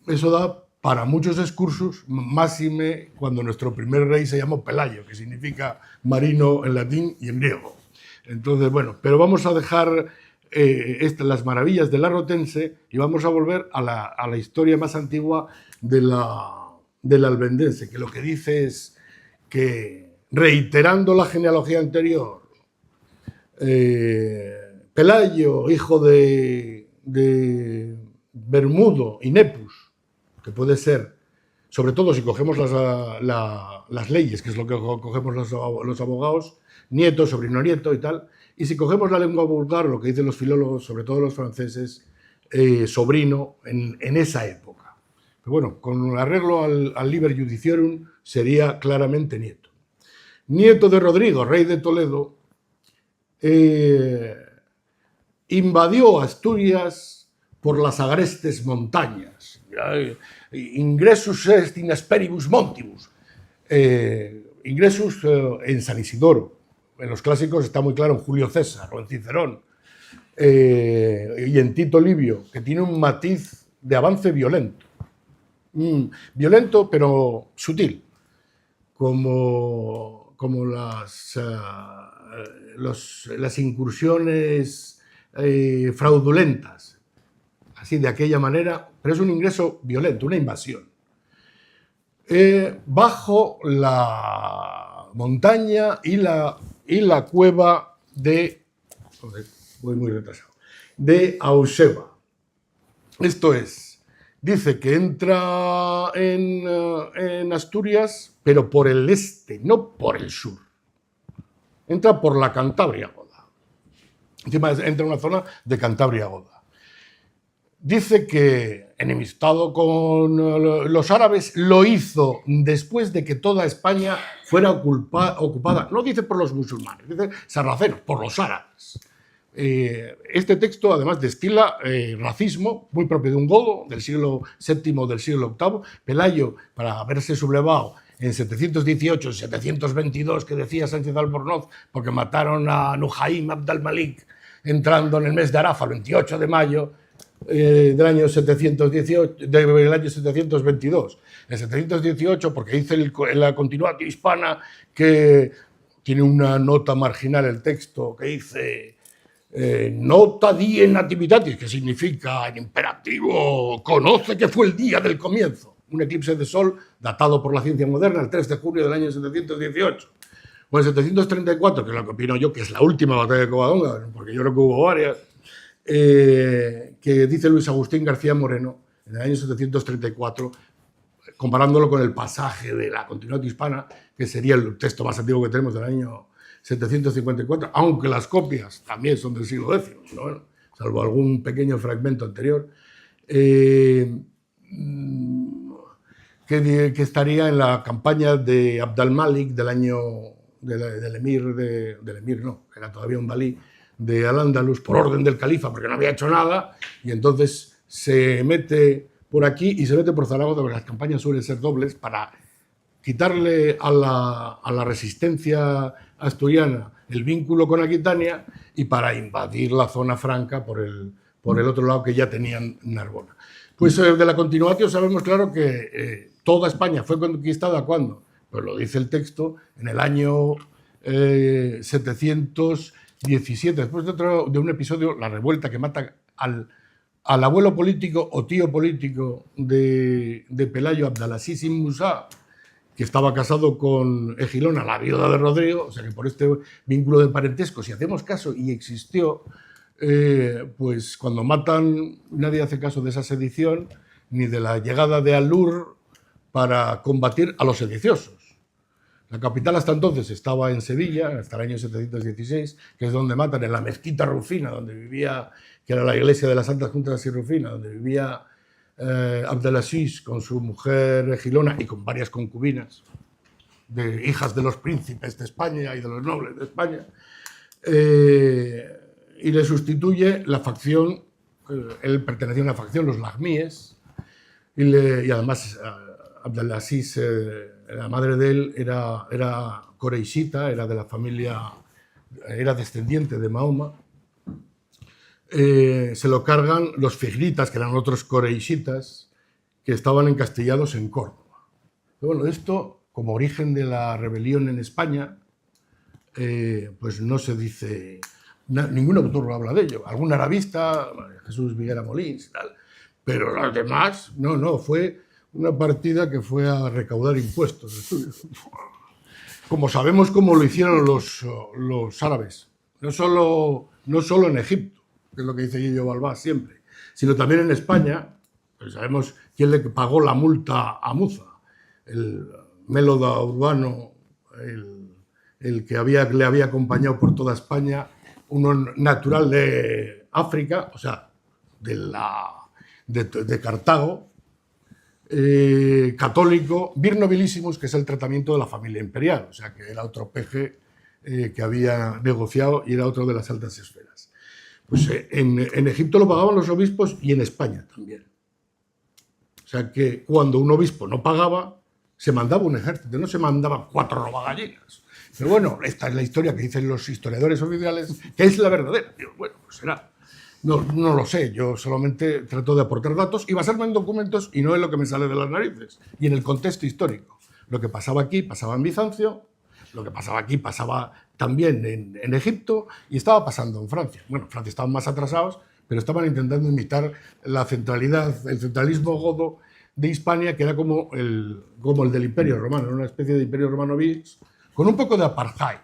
eso da para muchos excursus, máxime cuando nuestro primer rey se llamó Pelayo, que significa marino en latín y en griego. Entonces, bueno, pero vamos a dejar las maravillas de la rotense y vamos a volver a la historia más antigua del albendense, que lo que dice es que, reiterando la genealogía anterior, Pelayo, hijo de Bermudo y Nepus, que puede ser, sobre todo si cogemos las leyes, que es lo que cogemos los abogados, nieto, sobrino, nieto y tal, y si cogemos la lengua vulgar, lo que dicen los filólogos, sobre todo los franceses, sobrino en esa época. Pero bueno, con arreglo al Liber Judiciorum sería claramente nieto. Nieto de Rodrigo, rey de Toledo, invadió Asturias por las agrestes montañas. Ingressus est in asperibus montibus. Ingressus en San Isidoro. En los clásicos está muy claro en Julio César o en Cicerón. Y en Tito Livio, que tiene un matiz de avance violento. violento pero sutil, como las incursiones fraudulentas, así de aquella manera, pero es un ingreso violento, una invasión. Bajo la montaña y la cueva de... Joder, voy muy retrasado. De Auseba. Esto es, dice que entra en Asturias, pero por el este, no por el sur. Entra por la Cantabria-Goda. Encima entra en una zona de Cantabria-Goda. Dice que, enemistado con los árabes, lo hizo después de que toda España fuera ocupada, no dice por los musulmanes, dice sarracenos, por los árabes. Este texto además destila racismo muy propio de un godo del siglo VII, del siglo VIII. Pelayo, para haberse sublevado en 718, en 722, que decía Sánchez Albornoz, porque mataron a Nujaim Abd al-Malik entrando en el mes de Arafa, el 28 de mayo, del año 718, del año 722. En 718, porque dice en la Continuatio Hispana, que tiene una nota marginal el texto que dice nota die nativitatis, que significa en imperativo, conoce que fue el día del comienzo. Un eclipse de sol datado por la ciencia moderna el 3 de junio del año 718. O en 734, que es lo que opino yo, que es la última batalla de Covadonga, porque yo creo que hubo varias, que dice Luis Agustín García Moreno en el año 734, comparándolo con el pasaje de la Continuatio Hispana, que sería el texto más antiguo que tenemos del año 754, aunque las copias también son del siglo X, ¿no? Bueno, salvo algún pequeño fragmento anterior, que estaría en la campaña de Abd al-Malik del año del emir, no, era todavía un valí, de Al-Ándalus, por orden del califa, porque no había hecho nada, y entonces se mete por aquí y se mete por Zaragoza, porque las campañas suelen ser dobles, para quitarle a la resistencia asturiana el vínculo con Aquitania y para invadir la zona franca por el otro lado que ya tenían Narbona. Pues de la Continuatio sabemos claro que toda España fue conquistada, ¿cuándo? Pues lo dice el texto, en el año 717, después de un episodio, la revuelta que mata al abuelo político o tío político de Pelayo, Abdalaziz ibn Musa, que estaba casado con Egilona, la viuda de Rodrigo, o sea que por este vínculo de parentesco, si hacemos caso, y existió, pues cuando matan, nadie hace caso de esa sedición, ni de la llegada de Alur para combatir a los sediciosos. La capital hasta entonces estaba en Sevilla, hasta el año 716, que es donde matan, en la mezquita Rufina, donde vivía, que era la iglesia de las Santas Juntas y Rufina, donde vivía Abdelaziz con su mujer Egilona y con varias concubinas, hijas de los príncipes de España y de los nobles de España, y le sustituye la facción, él pertenecía a una facción, los lagmíes, y además Abdelaziz, la madre de él, era coreishita, era de la familia, era descendiente de Mahoma. Se lo cargan los figritas, que eran otros coreishitas, que estaban encastillados en Córdoba. Pero bueno, esto, como origen de la rebelión en España, pues no se dice, ningún autor habla de ello. Algún arabista, Jesús Viguera Molins, tal, pero los demás, no, fue una partida que fue a recaudar impuestos. Como sabemos cómo lo hicieron los árabes, no solo en Egipto, que es lo que dice Guillo Balbás siempre, sino también en España, pues sabemos quién le pagó la multa a Muza, el méloda urbano, el que le había acompañado por toda España, uno natural de África, o sea, de Cartago, católico, vir nobilissimus, que es el tratamiento de la familia imperial, o sea, que era otro peje que había negociado y era otro de las altas esferas. Pues en Egipto lo pagaban los obispos y en España también. O sea que cuando un obispo no pagaba, se mandaba un ejército, no se mandaban 4 robagallinas. Pero bueno, esta es la historia que dicen los historiadores oficiales, que es la verdadera. Digo, bueno, pues será. No lo sé, yo solamente trato de aportar datos y basarme en documentos y no en lo que me sale de las narices y en el contexto histórico. Lo que pasaba aquí pasaba en Bizancio, lo que pasaba aquí pasaba también en Egipto y estaba pasando en Francia. Bueno, en Francia estaban más atrasados, pero estaban intentando imitar la centralidad, el centralismo godo de Hispania, que era como el del Imperio Romano, una especie de Imperio Romano bis, con un poco de apartheid.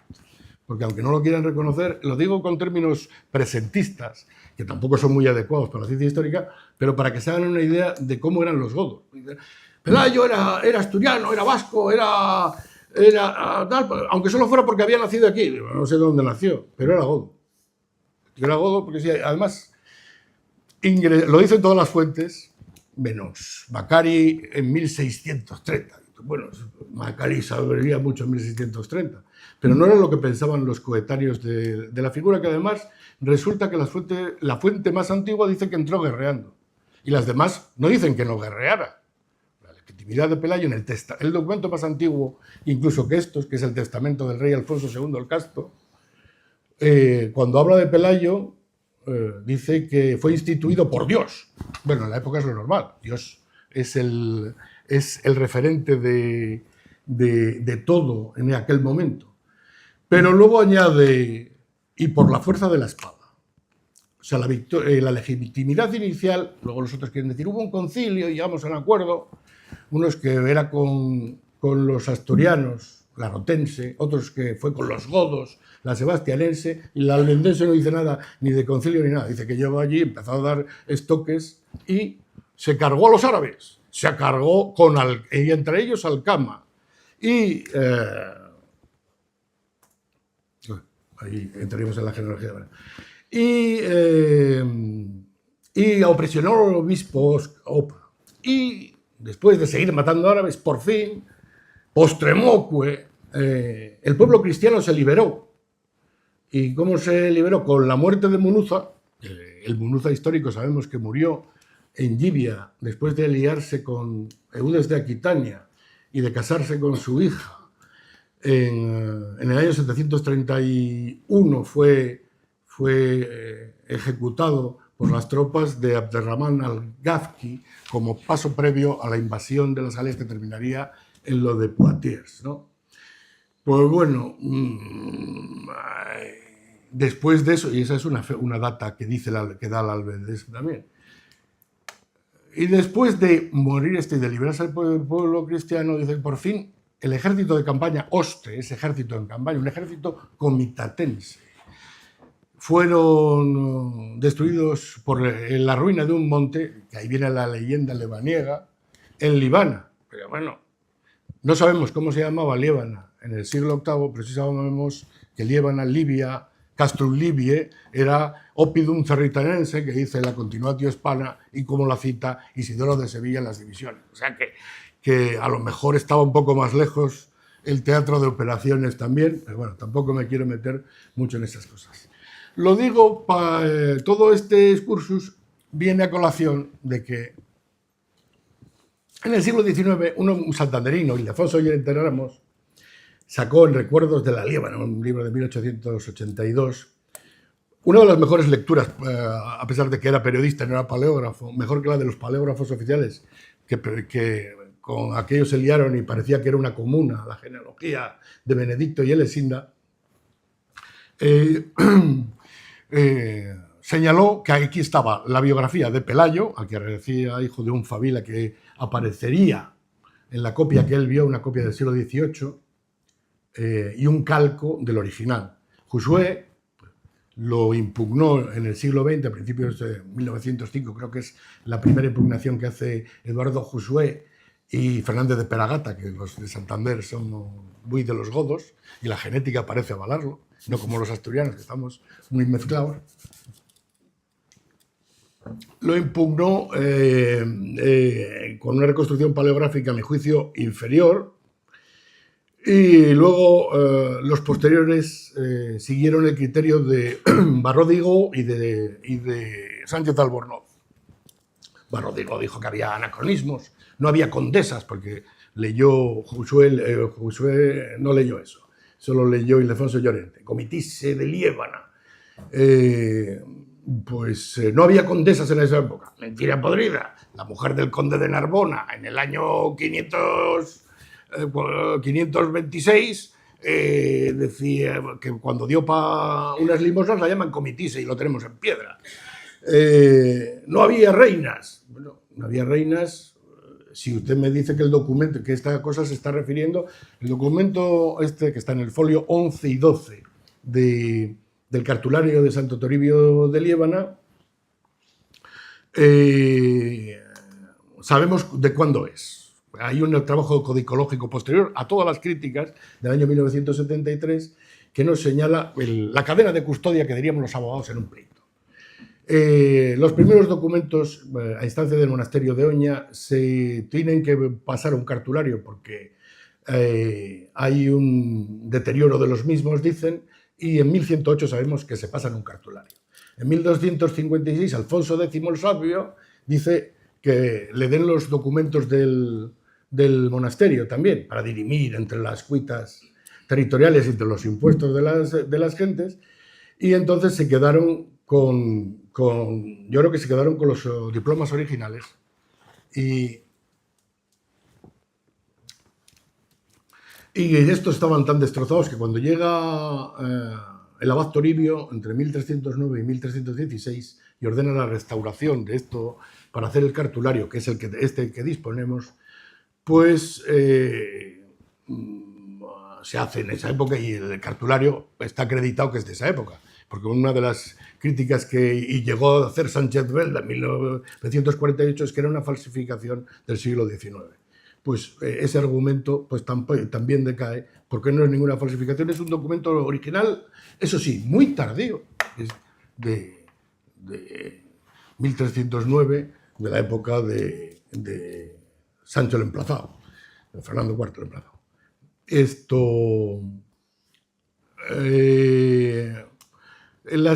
Porque aunque no lo quieran reconocer, lo digo con términos presentistas, que tampoco son muy adecuados para la ciencia histórica, pero para que se hagan una idea de cómo eran los godos. Pelayo era asturiano, era vasco, era tal, aunque solo fuera porque había nacido aquí, no sé dónde nació, pero era godo. Era godo porque sí, además, lo dicen todas las fuentes, menos Macari en 1630. Bueno, Macari sabría mucho en 1630, pero no era lo que pensaban los coetáneos de la figura, que además resulta que la fuente más antigua dice que entró guerreando, y las demás no dicen que no guerreara. La legitimidad de Pelayo en el documento más antiguo, incluso que estos, que es el testamento del rey Alfonso II el Casto, cuando habla de Pelayo, dice que fue instituido por Dios. Bueno, en la época es lo normal, Dios es el referente de todo en aquel momento. Pero luego añade, y por la fuerza de la espada. O sea, la legitimidad inicial, luego los otros quieren decir, hubo un concilio y llegamos a un acuerdo, unos que era con los asturianos, la rotense, otros que fue con los godos, la sebastianense, y la albendense no dice nada ni de concilio ni nada. Dice que llegó allí, empezó a dar estoques y se cargó a los árabes. Se cargó y entre ellos Alcama. Y ahí entraríamos en la genealogía. Y opresionó a los obispos. Y después de seguir matando árabes, por fin, postremoque, el pueblo cristiano se liberó. ¿Y cómo se liberó? Con la muerte de Munuza. El Munuza histórico sabemos que murió en Llivia, después de aliarse con Eudes de Aquitania y de casarse con su hija. En el año 731 fue ejecutado por las tropas de Abderramán al-Gafki como paso previo a la invasión de las Galias que terminaría en lo de Poitiers, ¿no? Pues bueno, después de eso, y esa es una data que da la Albedés también, y después de morir y de liberarse el pueblo cristiano, dice que por fin el ejército de campaña, ese ejército en campaña, un ejército comitatense, fueron destruidos por la ruina de un monte, que ahí viene la leyenda lebaniega, en Líbana. Pero bueno, no sabemos cómo se llamaba Líbana en el siglo VIII, pero sí sabemos que Líbana, Libia, Castrum Libie, era Oppidum Cerritanense, que dice la Continuatio Hispana, y como la cita Isidoro de Sevilla en las divisiones. O sea que a lo mejor estaba un poco más lejos el teatro de operaciones también, pero bueno, tampoco me quiero meter mucho en esas cosas. Lo digo, todo este excursus viene a colación de que en el siglo XIX un santanderino, Ildefonso Llorente Ramos, sacó en Recuerdos de la Líbana, un libro de 1882, una de las mejores lecturas, a pesar de que era periodista y no era paleógrafo, mejor que la de los paleógrafos oficiales, que con aquellos se liaron y parecía que era una comuna, la genealogía de Benedicto y Elesinda, señaló que aquí estaba la biografía de Pelayo, al que decía hijo de un Fabila que aparecería en la copia que él vio, una copia del siglo XVIII, y un calco del original. Josué lo impugnó en el siglo XX, a principios de 1905, creo que es la primera impugnación que hace Eduardo Josué y Fernández de Peragata, que los de Santander son muy de los godos, y la genética parece avalarlo, no como los asturianos, que estamos muy mezclados. Lo impugnó con una reconstrucción paleográfica, a mi juicio, inferior, y luego los posteriores siguieron el criterio de Barrodigo y de Sánchez Albornoz. Barrodigo dijo que había anacronismos, no había condesas, porque leyó Josué no leyó eso, solo leyó Ildefonso Llorente, Comitisse de Liébana. pues no había condesas en esa época. Mentira podrida. La mujer del conde de Narbona en el año 526 decía que cuando dio para unas limosnas la llaman comitise y lo tenemos en piedra. No había reinas. Bueno, no había reinas. Si usted me dice que el documento, que esta cosa se está refiriendo, el documento este que está en el folio 11 y 12 del cartulario de Santo Toribio de Liébana, sabemos de cuándo es. Hay un trabajo codicológico posterior a todas las críticas del año 1973 que nos señala la cadena de custodia que diríamos los abogados en un pleito. Los primeros documentos a instancia del monasterio de Oña se tienen que pasar a un cartulario porque hay un deterioro de los mismos, dicen, y en 1108 sabemos que se pasan a un cartulario. En 1256 Alfonso X el Sabio dice que le den los documentos del monasterio también para dirimir entre las cuitas territoriales y entre los impuestos de las gentes, y entonces se quedaron yo creo que se quedaron con los diplomas originales y estos estaban tan destrozados que cuando llega el abad Toribio entre 1309 y 1316 y ordena la restauración de esto para hacer el cartulario, que es el que disponemos, pues se hace en esa época y el cartulario está acreditado que es de esa época. Porque una de las críticas que llegó a hacer Sánchez Belda en 1948 es que era una falsificación del siglo XIX. Pues ese argumento pues, también decae, porque no es ninguna falsificación, es un documento original, eso sí, muy tardío, es de 1309, de la época de Sancho el Emplazado, de Fernando IV el Emplazado. Esto... la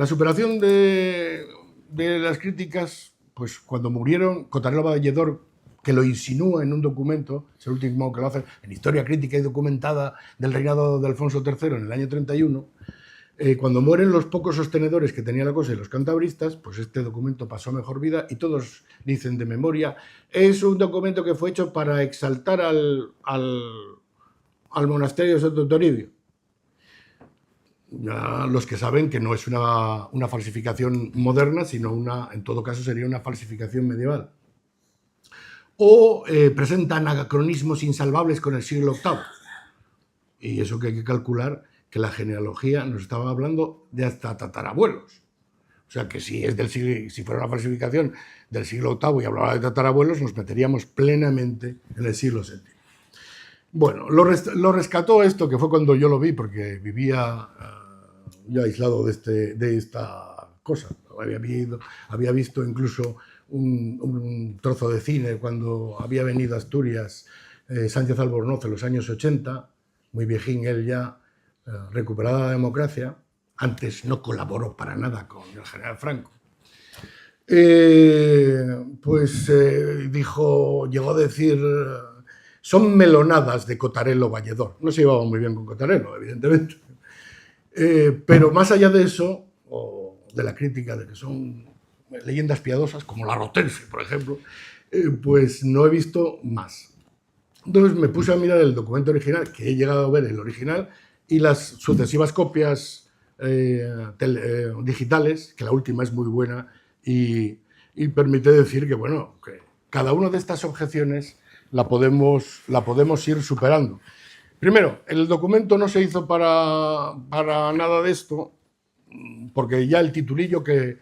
superación de las críticas, pues cuando murieron, Cotarelo Valledor, que lo insinúa en un documento, es el último que lo hace, en Historia Crítica y Documentada del reinado de Alfonso III en el año 31, cuando mueren los pocos sostenedores que tenía la cosa y los cantabristas, pues este documento pasó a mejor vida y todos dicen de memoria, es un documento que fue hecho para exaltar al monasterio de Santo Toribio. Ya los que saben que no es una falsificación moderna, sino en todo caso sería una falsificación medieval. O presentan anacronismos insalvables con el siglo VIII. Y eso que hay que calcular, que la genealogía nos estaba hablando de hasta tatarabuelos. O sea que si fuera una falsificación del siglo VIII y hablaba de tatarabuelos, nos meteríamos plenamente en el siglo VII. Bueno, lo rescató esto, que fue cuando yo lo vi, porque vivía yo aislado de esta cosa. Había visto incluso un trozo de cine cuando había venido a Asturias Sánchez Albornoz en los años 80, muy viejín él ya, recuperada la democracia. Antes no colaboró para nada con el general Franco. Llegó a decir... son melonadas de Cotarelo Valledor. No se llevaba muy bien con Cotarelo, evidentemente. Pero más allá de eso, o de la crítica de que son leyendas piadosas, como la rotense, por ejemplo, pues no he visto más. Entonces me puse a mirar el documento original, que he llegado a ver el original, y las sucesivas copias digitales, que la última es muy buena, y permite decir que, bueno, que cada una de estas objeciones la podemos ir superando. Primero, el documento no se hizo para nada de esto, porque ya el titulillo que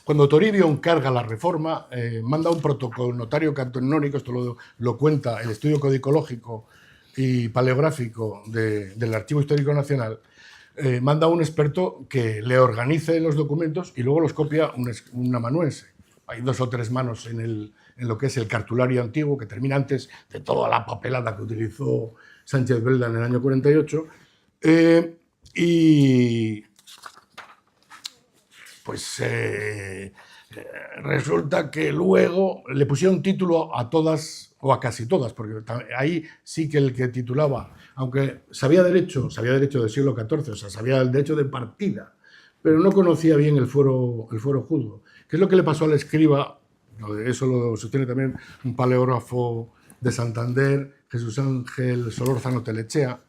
cuando Toribio encarga la reforma, manda un protocolo notario canónico, esto lo cuenta el estudio codicológico y paleográfico del Archivo Histórico Nacional, manda a un experto que le organice los documentos y luego los copia un amanuense. Hay 2 o 3 manos en lo que es el cartulario antiguo, que termina antes de toda la papelada que utilizó Sánchez Belda en el año 48. Resulta que luego le pusieron título a todas, o a casi todas, porque ahí sí que el que titulaba, aunque sabía derecho del siglo XIV, o sea, sabía el derecho de partida pero no conocía bien el foro judo. ¿Qué es lo que le pasó al escriba? Eso lo sostiene también un paleógrafo de Santander, Jesús Ángel Solórzano Telechea.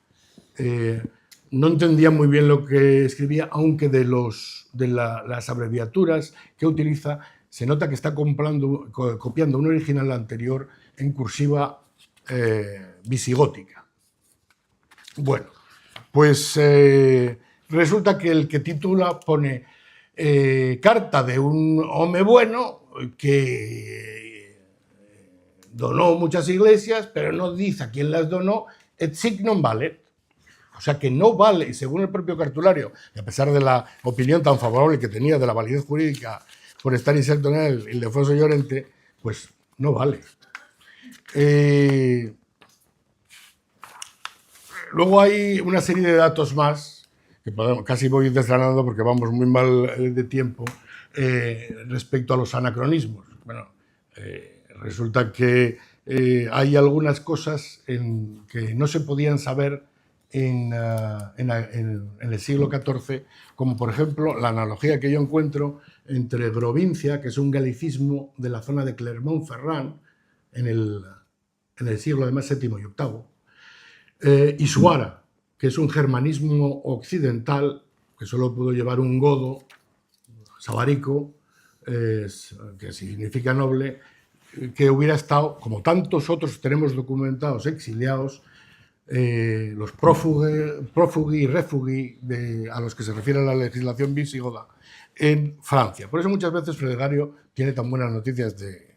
No entendía muy bien lo que escribía, aunque de las abreviaturas que utiliza se nota que está copiando un original anterior en cursiva visigótica. Bueno, pues resulta que el que titula pone carta de un hombre bueno que donó muchas iglesias, pero no dice a quién las donó, et sic non valet. O sea que no vale, según el propio cartulario, y a pesar de la opinión tan favorable que tenía de la validez jurídica por estar inserto en él, Ildefonso Llorente, pues no vale. Luego hay una serie de datos más, que casi voy desgranando porque vamos muy mal de tiempo, respecto a los anacronismos. Bueno, resulta que hay algunas cosas que no se podían saber en el siglo XIV, como por ejemplo la analogía que yo encuentro entre Grovincia, que es un galicismo de la zona de Clermont-Ferrand, en el siglo además VII y VIII, y Suara, que es un germanismo occidental que solo pudo llevar un godo, sabarico, que significa noble, que hubiera estado, como tantos otros tenemos documentados, exiliados, los prófughi y refughi a los que se refiere la legislación visigoda en Francia. Por eso muchas veces Fredegario tiene tan buenas noticias de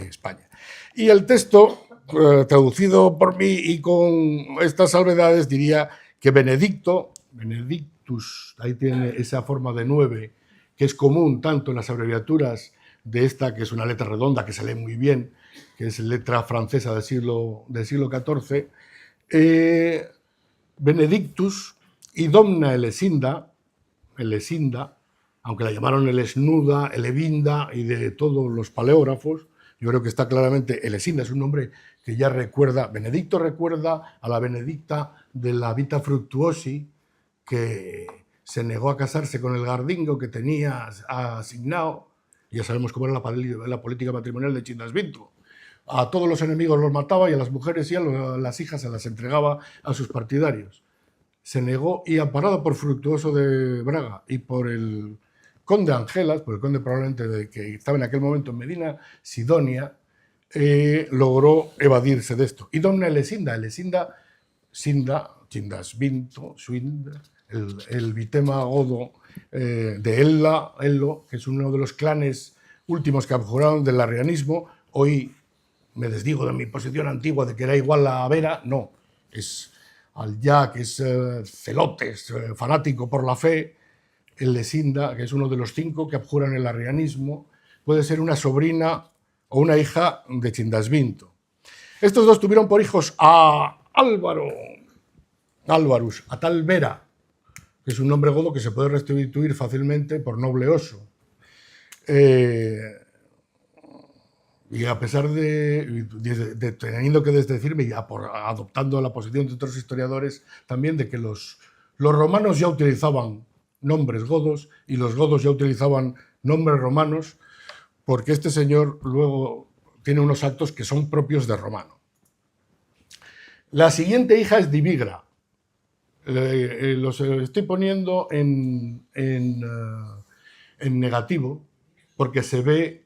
España. Y el texto, traducido por mí y con estas salvedades, diría que Benedictus, ahí tiene esa forma de 9, que es común tanto en las abreviaturas de esta, que es una letra redonda, que se lee muy bien, que es letra francesa del siglo XIV, Benedictus y Domna Elesinda, aunque la llamaron Elesnuda, Elevinda y de todos los paleógrafos, yo creo que está claramente Elesinda, es un nombre que ya recuerda, Benedicto recuerda a la Benedicta de la Vita Fructuosi, que se negó a casarse con el Gardingo que tenía asignado, ya sabemos cómo era la política matrimonial de Chindasvinto. A todos los enemigos los mataba y a las mujeres y a las hijas se las entregaba a sus partidarios. Se negó y amparado por Fructuoso de Braga y por el conde Angelas, por el conde probablemente que estaba en aquel momento en Medina Sidonia, logró evadirse de esto. Y Domna Elesinda, Chindasvinto, el vitema godo de Ello, que es uno de los clanes últimos que abjuraron del arrianismo. Hoy me desdigo de mi posición antigua de que era igual a Vera, no, es Al-Ya, que es celote, fanático por la fe. Elesinda, que es uno de los 5 que abjuran el arrianismo, puede ser una sobrina o una hija de Chindasvinto. Estos dos tuvieron por hijos a Álvarus, a tal Vera, que es un nombre godo que se puede restituir fácilmente por noble oso. Y a pesar de teniendo que desdecirme, y adoptando la posición de otros historiadores también, de que los romanos ya utilizaban nombres godos y los godos ya utilizaban nombres romanos, porque este señor luego tiene unos actos que son propios de romano. La siguiente hija es Divigra. Los estoy poniendo en negativo porque se ve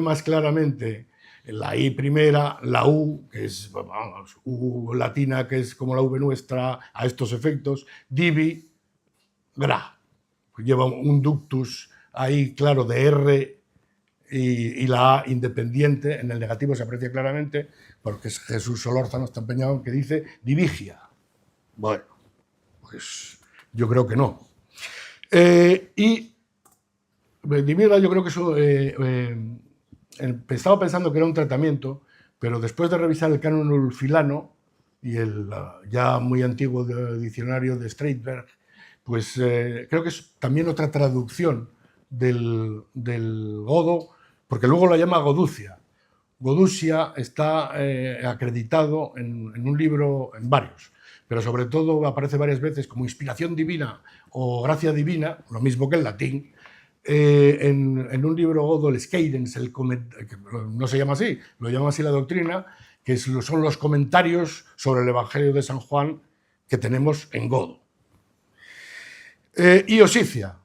más claramente la I primera, la U, que es U latina, que es como la V nuestra a estos efectos, Divi, Gra. Lleva un ductus ahí claro de R y la A independiente, en el negativo se aprecia claramente, porque Jesús Solórzano está empeñado en que dice Divigia. Bueno, pues yo creo que no. Y Divigra, yo creo que eso estaba pensando que era un tratamiento, pero después de revisar el canon ulfilano y el ya muy antiguo diccionario de Streitberg, pues creo que es también otra traducción del godo, porque luego la llama goducia. Godusia está acreditado en un libro, en varios, pero sobre todo aparece varias veces como inspiración divina o gracia divina, lo mismo que el latín, en un libro godo, el Skeidens, que no se llama así, lo llama así la doctrina, que son los comentarios sobre el Evangelio de San Juan que tenemos en godo. Y Osicia.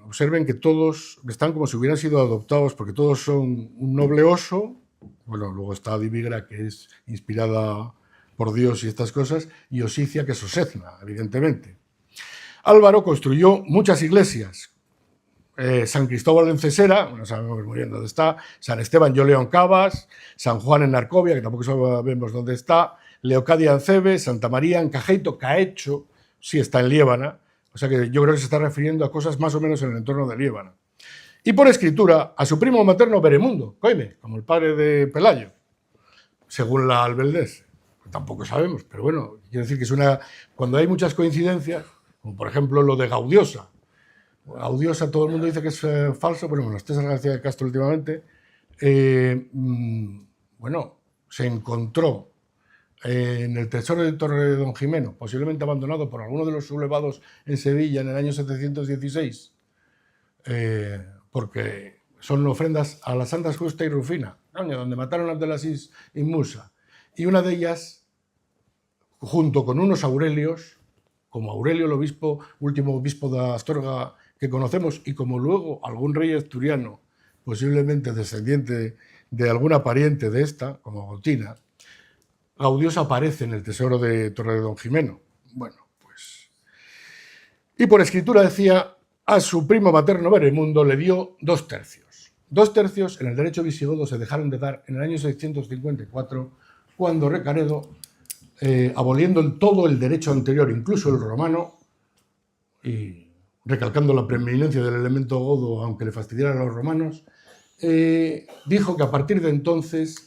Observen que todos están como si hubieran sido adoptados, porque todos son un noble oso. Bueno, luego está Divigra, que es inspirada por Dios y estas cosas, y Osicia, que es Osetna, evidentemente. Álvaro construyó muchas iglesias. San Cristóbal en Cesera, no sabemos muy bien dónde está, San Esteban Yoleón Cabas, San Juan en Narcovia, que tampoco sabemos dónde está, Leocadia en Cebes, Santa María en Cajeito, Caecho, sí está en Liébana, o sea que yo creo que se está refiriendo a cosas más o menos en el entorno de Liébana. Y por escritura, a su primo materno Beremundo, Coime, como el padre de Pelayo, según la Albeldes. Tampoco sabemos, pero bueno, quiero decir que es cuando hay muchas coincidencias, como por ejemplo lo de Gaudiosa. Gaudiosa, todo el mundo dice que es falso, bueno, con los César García de Castro últimamente, bueno, se encontró en el tesoro de Torre de Don Jimeno, posiblemente abandonado por alguno de los sublevados en Sevilla en el año 716, porque son ofrendas a las Santas Justa y Rufina, donde mataron a Abdelaziz y Musa, y una de ellas, junto con unos Aurelios, como Aurelio el obispo, último obispo de Astorga que conocemos, y como luego algún rey asturiano, posiblemente descendiente de alguna pariente de esta, como Gotina, Gaudiosa aparece en el tesoro de Torre de Don Jimeno. Bueno, pues... Y por escritura decía, a su primo materno Beremundo le dio 2 tercios. 2 tercios en el derecho visigodo se dejaron de dar en el año 654, cuando Recaredo, aboliendo todo el derecho anterior, incluso el romano, y recalcando la preeminencia del elemento godo, aunque le fastidiara a los romanos, dijo que a partir de entonces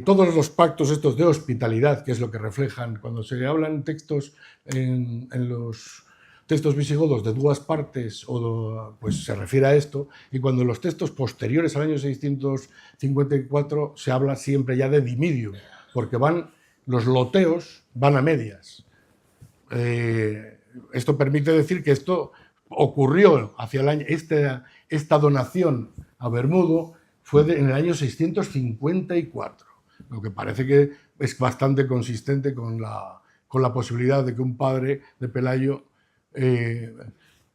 todos los pactos estos de hospitalidad, que es lo que reflejan cuando se hablan textos en los textos visigodos de 2 partes, pues se refiere a esto, y cuando en los textos posteriores al año 654 se habla siempre ya de dimidio, porque los loteos van a medias. Esto permite decir que esto ocurrió hacia el año, esta donación a Bermudo fue en el año 654, lo que parece que es bastante consistente con la posibilidad de que un padre de Pelayo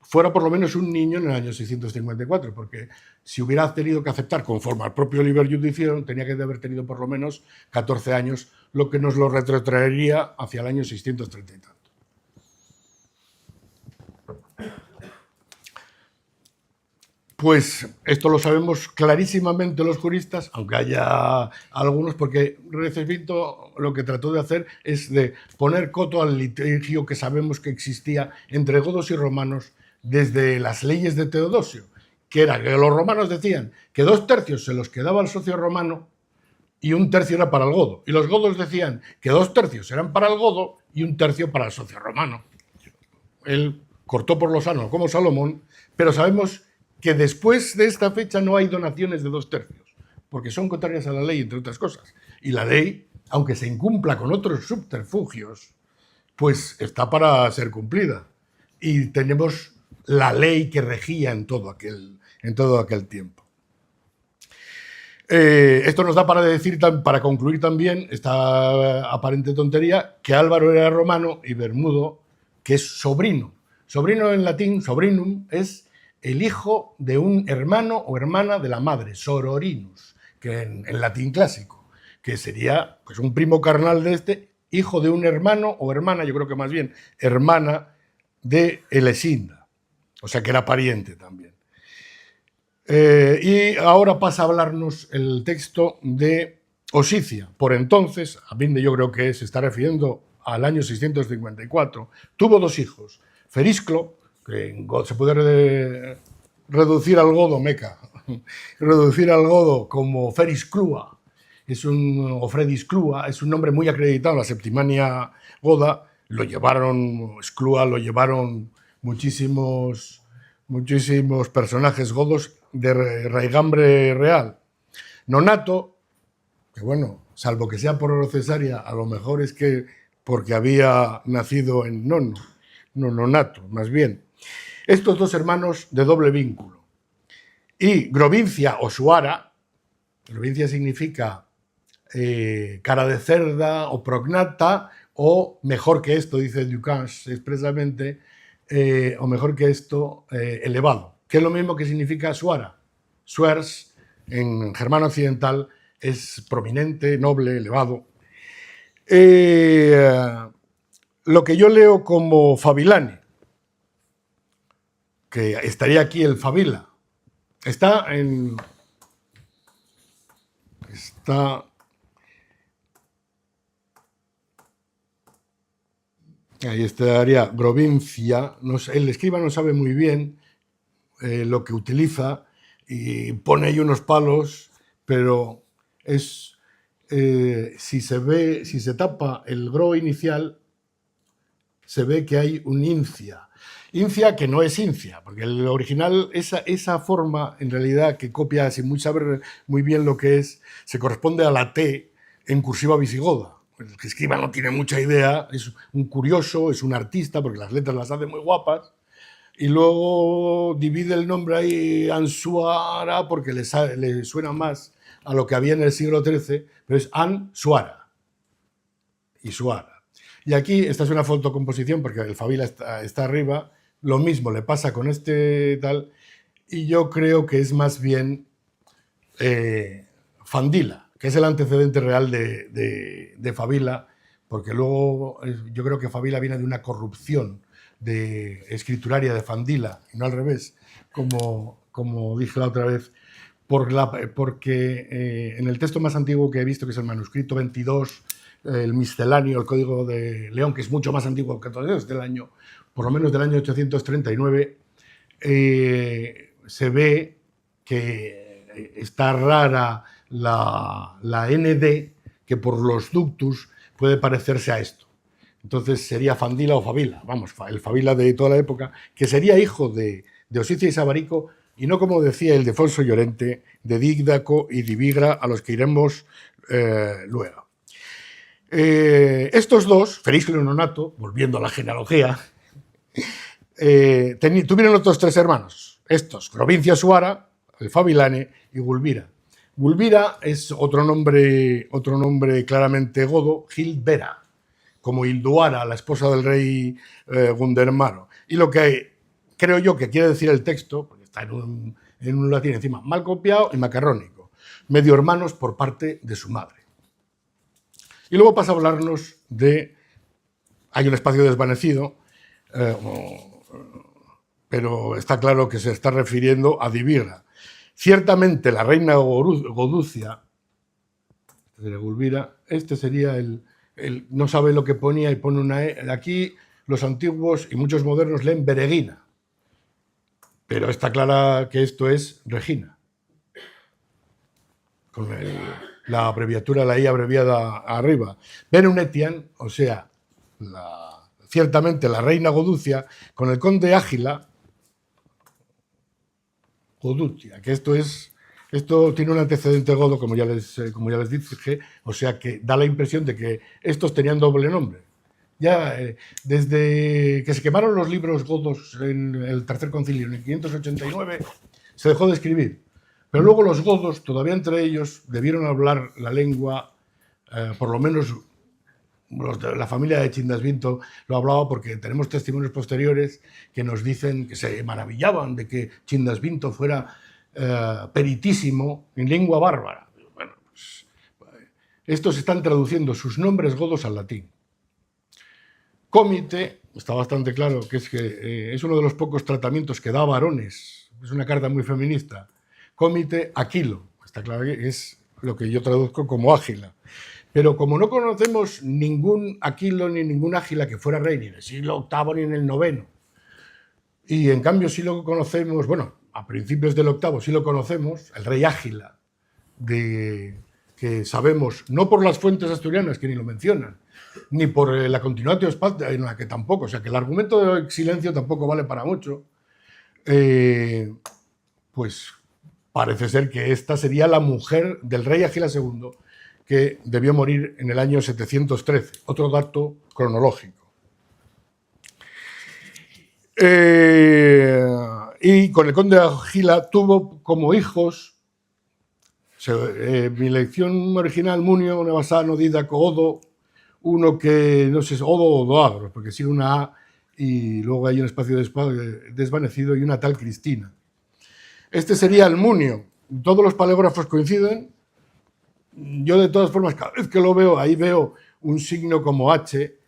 fuera por lo menos un niño en el año 654, porque si hubiera tenido que aceptar conforme al propio Liber Judicio, tenía que haber tenido por lo menos 14 años, lo que nos lo retrotraería hacia el año 630 y tanto. Pues esto lo sabemos clarísimamente los juristas, aunque haya algunos, porque Recesvinto lo que trató de hacer es de poner coto al litigio que sabemos que existía entre godos y romanos desde las leyes de Teodosio, que era que los romanos decían que 2 tercios se los quedaba al socio romano y 1 tercio era para el godo, y los godos decían que 2 tercios eran para el godo y 1 tercio para el socio romano. Él cortó por lo sano como Salomón, pero sabemos que después de esta fecha no hay donaciones de 2 tercios, porque son contrarias a la ley, entre otras cosas. Y la ley, aunque se incumpla con otros subterfugios, pues está para ser cumplida. Y tenemos la ley que regía en todo aquel tiempo. Esto nos da para concluir también esta aparente tontería, que Álvaro era romano y Bermudo, que es sobrino. Sobrino en latín, sobrinum, es el hijo de un hermano o hermana de la madre, sororinus, que en latín clásico, que sería pues, un primo carnal de este, hijo de un hermano o hermana, yo creo que más bien hermana de Elesinda, o sea que era pariente también. Y ahora pasa a hablarnos el texto de Osicia. Por entonces, a mí yo creo que se está refiriendo al año 654, tuvo 2 hijos, Ferisclo, que se puede reducir al godo, meca, reducir al godo como Ferisclua, o Fredisclua, es un nombre muy acreditado en la Septimania goda, Sclua lo llevaron muchísimos personajes godos de raigambre real. Nonato, que bueno, salvo que sea por cesárea, a lo mejor es que porque había nacido en nonato, más bien. Estos dos hermanos de doble vínculo. Y Grovincia o Suara, Grovincia significa cara de cerda o prognata, o mejor que esto, dice Ducas expresamente, o mejor que esto, elevado, que es lo mismo que significa Suara. Suers, en germano occidental, es prominente, noble, elevado. Lo que yo leo como Fabilani, que estaría aquí el Fabila, está ahí estaría Grovincia. El escriba no sabe muy bien lo que utiliza y pone ahí unos palos, pero es si se tapa el gro inicial, se ve que hay un incia. Incia que no es incia, porque el original, esa forma, en realidad, que copia sin saber muy bien lo que es, se corresponde a la T en cursiva visigoda. El que escriba no tiene mucha idea, es un curioso, es un artista, porque las letras las hace muy guapas, y luego divide el nombre ahí Ansuara, porque le suena más a lo que había en el siglo XIII, pero es Ansuara y Suara. Y aquí, esta es una fotocomposición, porque el Fabila está arriba, lo mismo le pasa con este tal, y yo creo que es más bien Fandila, que es el antecedente real de Fabila, porque luego yo creo que Fabila viene de una corrupción de escrituraria de Fandila, y no al revés, como dije la otra vez, porque en el texto más antiguo que he visto, que es el manuscrito 22, el misceláneo, el Código de León, que es mucho más antiguo que todo eso, por lo menos del año 839, se ve que está rara la ND, que por los ductus puede parecerse a esto. Entonces sería Fandila o Fabila, vamos, el Fabila de toda la época, que sería hijo de Osicia y Sabarico, y no, como decía el Ildefonso Llorente, de Dígdaco y Divigra, a los que iremos luego. Estos dos, Ferisclio y Nonato, volviendo a la genealogía, tuvieron otros tres hermanos, estos, Grovincia Suara, el Fabilane y Gulbira. Gulbira es otro nombre claramente godo, Gilbera, como Hilduara, la esposa del rey Gundermaro. Y lo que creo yo que quiere decir el texto, porque está en un latín encima, mal copiado y macarrónico, medio hermanos por parte de su madre. Y luego pasa a hablarnos hay un espacio desvanecido, pero está claro que se está refiriendo a Divigra. Ciertamente la reina Goducia, Gulbira, este sería no sabe lo que ponía y pone una E. Aquí los antiguos y muchos modernos leen Beregina, pero está clara que esto es Regina, con la abreviatura, la I abreviada arriba. Benunetian, o sea, ciertamente la reina Goducia, con el conde Ágila, Goducia, que esto tiene un antecedente godo, como ya les dije, o sea que da la impresión de que estos tenían doble nombre. Ya desde que se quemaron los libros godos en el Tercer Concilio, en el 589, se dejó de escribir. Pero luego los godos, todavía entre ellos, debieron hablar la lengua, por lo menos la familia de Chindasvinto lo hablaba, porque tenemos testimonios posteriores que nos dicen que se maravillaban de que Chindasvinto fuera peritísimo en lengua bárbara. Bueno, pues, estos están traduciendo sus nombres godos al latín. Cómite, está bastante claro que es uno de los pocos tratamientos que da a varones, es una carta muy feminista. Cómite, Aquilo, está claro que es lo que yo traduzco como Ágila. Pero como no conocemos ningún Aquilo ni ningún Ágila que fuera rey ni en el siglo VIII ni en el IX, y en cambio sí lo conocemos, bueno, a principios del VIII sí lo conocemos, el rey Ágila, que sabemos, no por las fuentes asturianas, que ni lo mencionan, ni por la Continuatio Spatio, en la que tampoco, o sea que el argumento de silencio tampoco vale para mucho, pues parece ser que esta sería la mujer del rey Ágila II, que debió morir en el año 713, otro dato cronológico. Y con el conde de Agila tuvo como hijos, mi lección original, Munio, Nevasano, Dídaco, Odo, uno que no sé, Odo o Doagro, porque sigue una A y luego hay un espacio desvanecido y una tal Cristina. Este sería el Munio. Todos los paleógrafos coinciden. Yo, de todas formas, cada vez que lo veo, ahí veo un signo como H,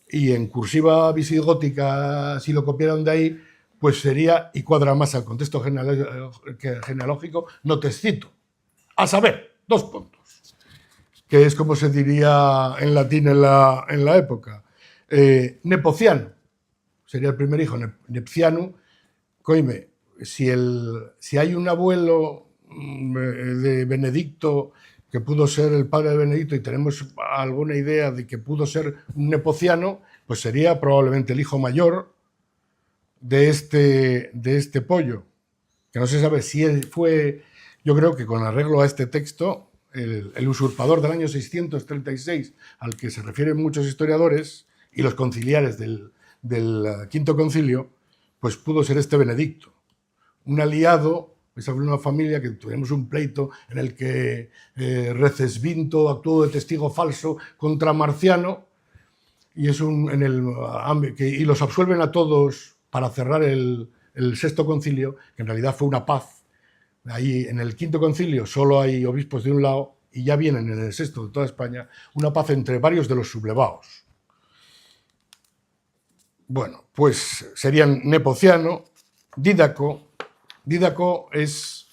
y en cursiva visigótica, si lo copiaran de ahí, pues sería, y cuadra más al contexto genealógico, no te cito. A saber, 2 puntos, que es como se diría en latín en la época. Nepociano, sería el primer hijo, Nepciano. Coime, si hay un abuelo de Benedicto que pudo ser el padre de Benedicto y tenemos alguna idea de que pudo ser un nepociano, pues sería probablemente el hijo mayor de este pollo, que no se sabe si él fue, yo creo que con arreglo a este texto, el usurpador del año 636, al que se refieren muchos historiadores y los conciliares del Quinto Concilio, pues pudo ser este Benedicto, un aliado. Esa fue una familia que tuvimos un pleito en el que Recesvinto actuó de testigo falso contra Marciano y los absuelven a todos para cerrar el Sexto Concilio, que en realidad fue una paz. Ahí en el Quinto Concilio solo hay obispos de un lado y ya vienen en el Sexto de toda España, una paz entre varios de los sublevados. Bueno, pues serían Nepociano, Dídaco. Dídaco es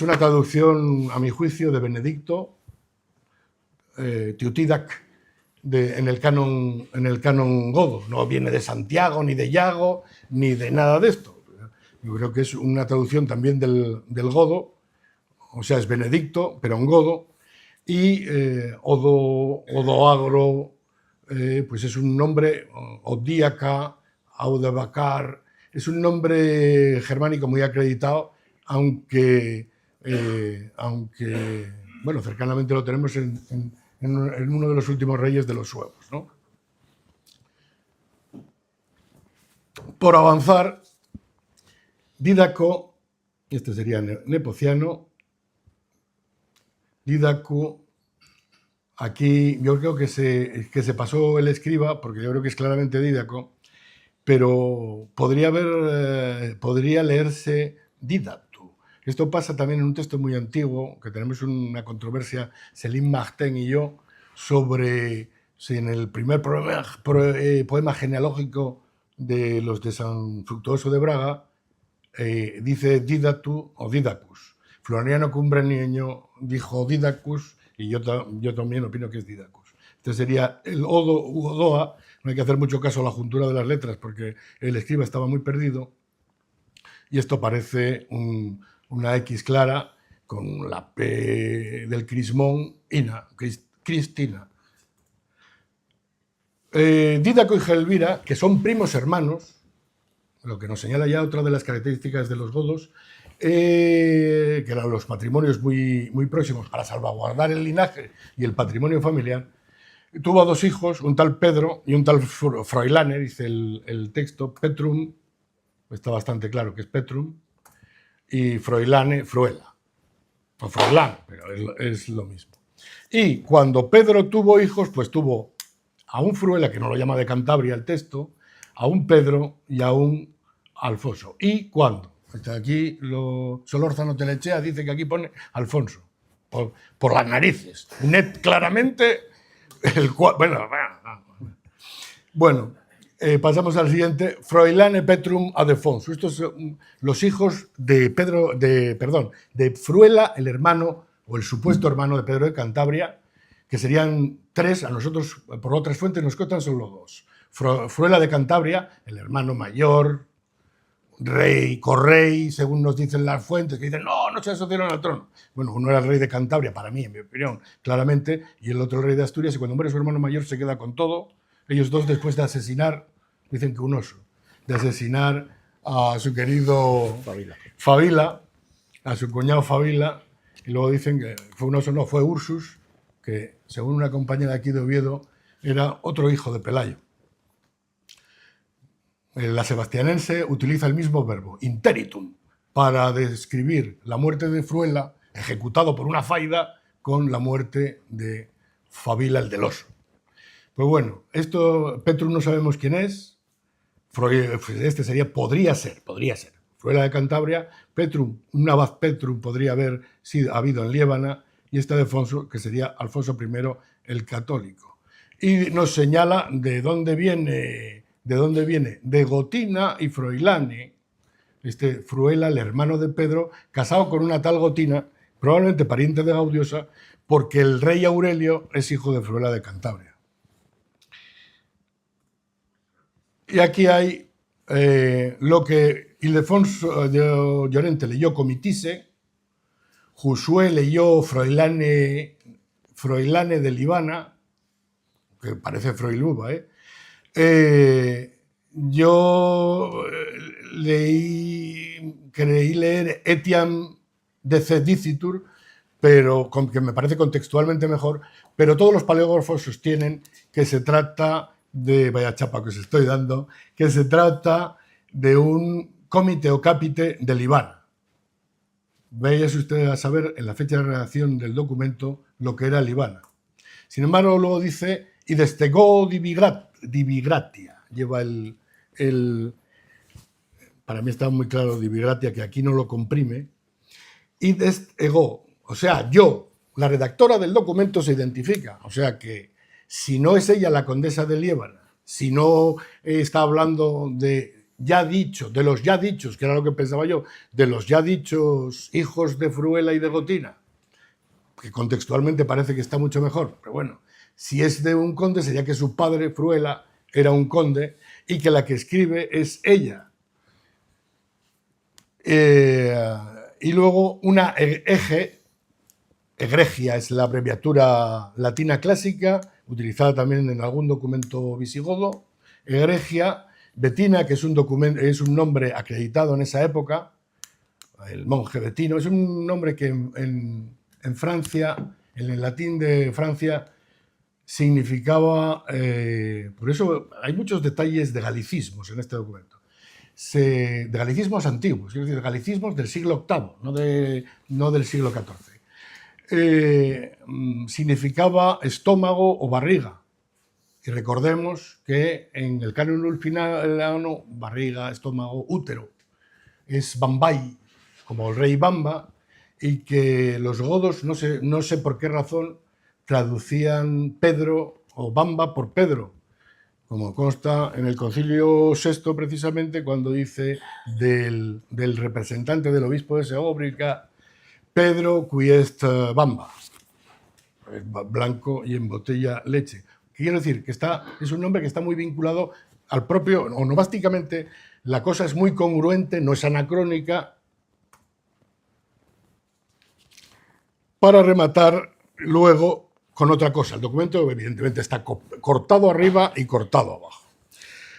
una traducción, a mi juicio, de Benedicto, Tiutidac, en el canon godo. No viene de Santiago, ni de Yago, ni de nada de esto. Yo creo que es una traducción también del godo, o sea, es Benedicto, pero en godo, y Odoagro, pues es un nombre, Odíaca, Audebacar. Es un nombre germánico muy acreditado, aunque bueno, cercanamente lo tenemos en uno de los últimos reyes de los suevos, ¿no? Por avanzar, Dídaco, este sería Nepociano, Dídaco, aquí yo creo que se pasó el escriba, porque yo creo que es claramente Dídaco, pero podría leerse Didatu. Esto pasa también en un texto muy antiguo, que tenemos una controversia, Selim Martin y yo, sobre si en el primer poema genealógico de los de San Fructuoso de Braga dice Didatu o Didacus. Floriano Cumbranieño dijo Didacus y yo también opino que es Didacus. Este sería el Odo u Odoa. No hay que hacer mucho caso a la juntura de las letras porque el escriba estaba muy perdido y esto parece una X clara con la P del crismón, Cristina. Dídaco y Gelvira, que son primos hermanos, lo que nos señala ya otra de las características de los godos, que eran los matrimonios muy, muy próximos para salvaguardar el linaje y el patrimonio familiar. Tuvo a 2 hijos, un tal Pedro y un tal Froilane, dice el texto. Petrum, está bastante claro que es Petrum, y Froilane, Fruela. O Froilán, pero es lo mismo. Y cuando Pedro tuvo hijos, pues tuvo a un Fruela, que no lo llama de Cantabria el texto, a un Pedro y a un Alfonso. ¿Y cuándo? Aquí Solórzano Telechea dice que aquí pone Alfonso, por las narices. Net claramente... Bueno, pasamos al siguiente. Froilane Petrum Adefonso. Estos son los hijos de Fruela, el hermano o el supuesto hermano de Pedro de Cantabria, que serían 3. A nosotros, por otras fuentes, nos contan solo 2. Fruela de Cantabria, el hermano mayor, rey, correy, según nos dicen las fuentes, que dicen, no se asociaron al trono. Bueno, uno era el rey de Cantabria, para mí, en mi opinión, claramente, y el otro el rey de Asturias, y cuando muere su hermano mayor se queda con todo. Ellos 2, después de asesinar, dicen que un oso, de asesinar a su querido Fabila, a su cuñado Fabila, y luego dicen que fue un oso, no, fue Ursus, que según una compañera aquí de Oviedo era otro hijo de Pelayo. La sebastianense utiliza el mismo verbo, interitum, para describir la muerte de Fruela, ejecutado por una faida, con la muerte de Fabila el del oso. Pues bueno, esto, Petrum no sabemos quién es, este sería, podría ser, Fruela de Cantabria, Petrum, un abad Petrum podría haber habido en Liébana, y este de Alfonso, que sería Alfonso I el católico. Y nos señala de dónde viene, de Gotina y Froilane, Fruela, el hermano de Pedro, casado con una tal Gotina, probablemente pariente de Gaudiosa, porque el rey Aurelio es hijo de Fruela de Cantabria. Y aquí hay lo que Ildefonso de Llorente leyó Comitise, Josué leyó Froilane de Libana, que parece Froiluba, yo creí leer Etiam de Cedicitur, pero que me parece contextualmente mejor, pero todos los paleógrafos sostienen que se trata de, vaya chapa que os estoy dando, que se trata de un comité o capite de Libana. Váyase usted a saber en la fecha de redacción del documento lo que era Libana. Sin embargo, luego dice, y destegó divigratia, lleva para mí está muy claro divigratia, que aquí no lo comprime, y destegó, o sea, yo, la redactora del documento se identifica, o sea que si no es ella la condesa de Liébana, si no está hablando de de los ya dichos, que era lo que pensaba yo, de los ya dichos hijos de Fruela y de Gotina, que contextualmente parece que está mucho mejor, pero bueno, si es de un conde sería que su padre, Fruela, era un conde y que la que escribe es ella. Y luego una egregia es la abreviatura latina clásica, utilizada también en algún documento visigodo, egregia, Betina, que es un nombre acreditado en esa época, el monje Betino, es un nombre que en Francia, en el latín de Francia, significaba, por eso hay muchos detalles de galicismos en este documento, de galicismos antiguos, es decir, galicismos del siglo VIII, no del siglo XIV. Significaba estómago o barriga. Y recordemos que en el canon ulfinano, barriga, estómago, útero, es Bambai, como el rey Bamba, y que los godos, no sé por qué razón, traducían Pedro o Bamba por Pedro, como consta en el Concilio VI precisamente cuando dice del representante del obispo de Segóbrica, Pedro qui est Bamba, blanco y en botella leche. ¿Qué quiero decir? Que es un nombre que está muy vinculado al propio, onomásticamente, la cosa es muy congruente, no es anacrónica. Para rematar luego con otra cosa, el documento evidentemente está cortado arriba y cortado abajo.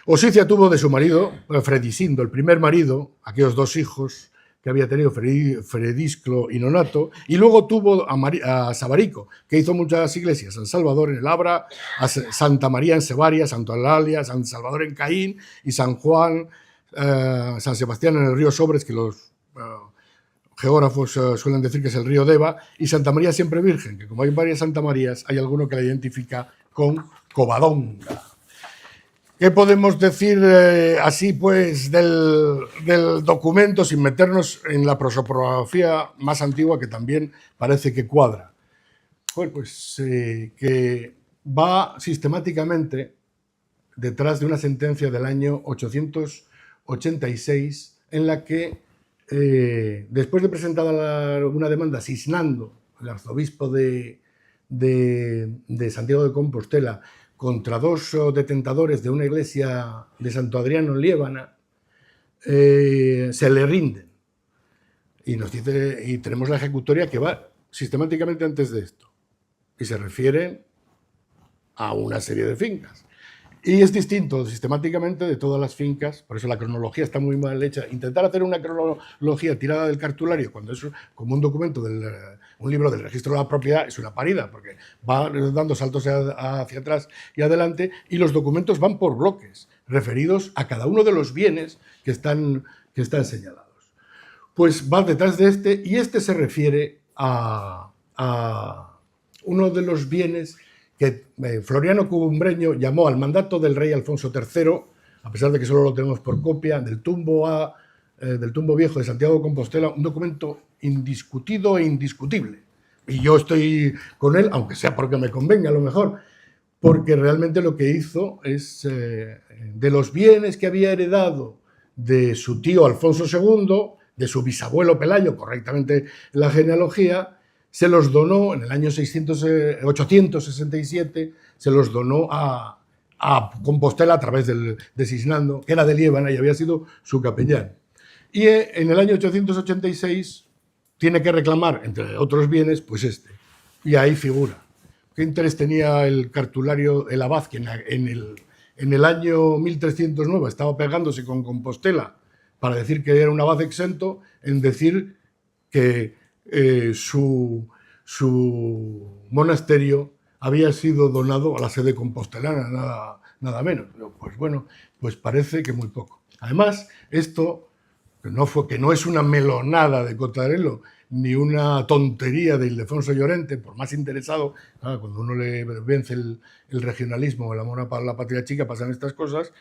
Osicia tuvo de su marido, Fredisindo, el primer marido, aquellos dos hijos que había tenido Fredisclo y Nonato, y luego tuvo a Sabarico, que hizo muchas iglesias, San Salvador en el Abra, a Santa María en Sebaria, Santa Eulalia, San Salvador en Caín y San Juan, San Sebastián en el río Sobres, que los geógrafos suelen decir que es el río Deva, y Santa María siempre Virgen, que como hay varias Santa Marías, hay alguno que la identifica con Covadonga. ¿Qué podemos decir así pues del documento sin meternos en la prosopografía más antigua que también parece que cuadra? Bueno, pues que va sistemáticamente detrás de una sentencia del año 886 en la que después de presentada una demanda Sisnando, el arzobispo de Santiago de Compostela, contra dos detentadores de una iglesia de Santo Adriano en Liébana, se le rinden. Y tenemos la ejecutoria que va sistemáticamente antes de esto. Y se refiere a una serie de fincas. Y es distinto sistemáticamente de todas las fincas, por eso la cronología está muy mal hecha. Intentar hacer una cronología tirada del cartulario cuando es como un documento, un libro del registro de la propiedad, es una parida, porque va dando saltos hacia atrás y adelante, y los documentos van por bloques, referidos a cada uno de los bienes que están señalados. Pues va detrás de este, y este se refiere a uno de los bienes que Floriano Cumbreño llamó al mandato del rey Alfonso III, a pesar de que solo lo tenemos por copia, del tumbo viejo de Santiago de Compostela, un documento indiscutido e indiscutible. Y yo estoy con él, aunque sea porque me convenga a lo mejor, porque realmente lo que hizo es, de los bienes que había heredado de su tío Alfonso II, de su bisabuelo Pelayo, correctamente la genealogía, se los donó en el año 867, se los donó a Compostela a través de Sisnando, que era de Liébana y había sido su capellán. Y en el año 886 tiene que reclamar, entre otros bienes, pues este. Y ahí figura. ¿Qué interés tenía el cartulario, el abad, que en el año 1309 estaba pegándose con Compostela para decir que era un abad exento, en decir que su monasterio había sido donado a la sede compostelana, nada menos. Pero, pues bueno, pues parece que muy poco. Además, esto, que no es una melonada de Cotarelo, ni una tontería de Ildefonso Llorente, por más interesado, cuando uno le vence el regionalismo, el amor a la patria chica, pasan estas cosas,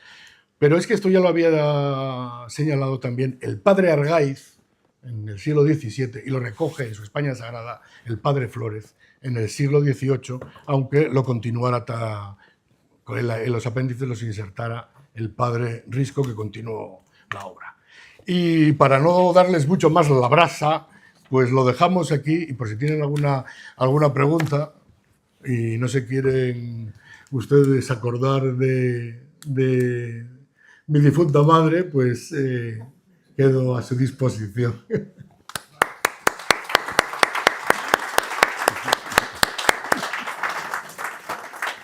pero es que esto ya lo había señalado también el padre Argaiz, en el siglo XVII, y lo recoge en su España Sagrada el padre Flórez en el siglo XVIII, aunque lo continuara en los apéndices los insertara el padre Risco, que continuó la obra. Y para no darles mucho más la brasa, pues lo dejamos aquí, y por si tienen alguna pregunta y no se quieren ustedes acordar de mi difunta madre, pues quedo a su disposición.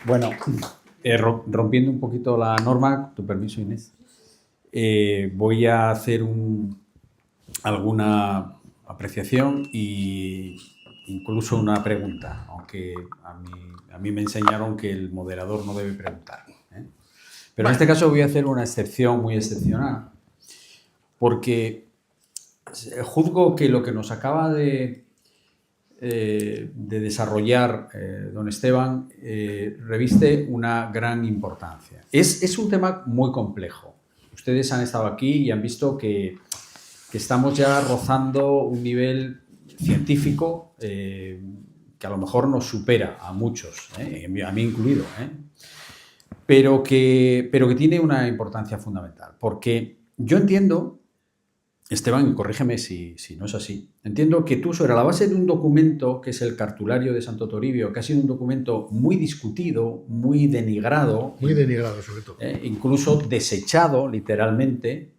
Bueno, rompiendo un poquito la norma, con tu permiso, Inés, voy a hacer alguna apreciación e incluso una pregunta, aunque a mí me enseñaron que el moderador no debe preguntar, ¿eh? Pero en este caso voy a hacer una excepción muy excepcional, porque juzgo que lo que nos acaba de desarrollar don Esteban reviste una gran importancia. Es un tema muy complejo. Ustedes han estado aquí y han visto que estamos ya rozando un nivel científico que a lo mejor nos supera a muchos, a mí incluido, pero que tiene una importancia fundamental, porque yo entiendo, Esteban, corrígeme si no es así, entiendo que tú, sobre la base de un documento que es el cartulario de Santo Toribio, que ha sido un documento muy discutido, muy denigrado, sobre todo, incluso desechado literalmente,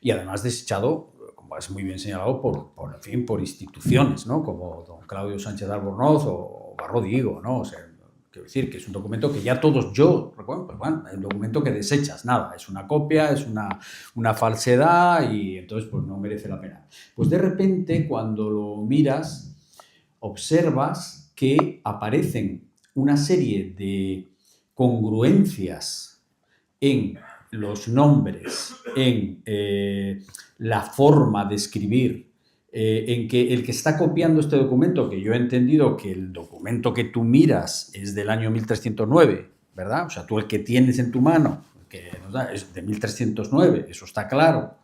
y además desechado, como es muy bien señalado, por instituciones, ¿no? Como don Claudio Sánchez Albornoz o Barro Diego, ¿no? O sea, quiero decir que es un documento que ya todos, yo recuerdo, pues bueno, es un documento que desechas, nada, es una copia, es una falsedad y entonces pues no merece la pena. Pues de repente cuando lo miras, observas que aparecen una serie de congruencias en los nombres, en la forma de escribir, en que el que está copiando este documento, que yo he entendido que el documento que tú miras es del año 1309, ¿verdad? O sea, tú el que tienes en tu mano, que nos da, es de 1309, eso está claro,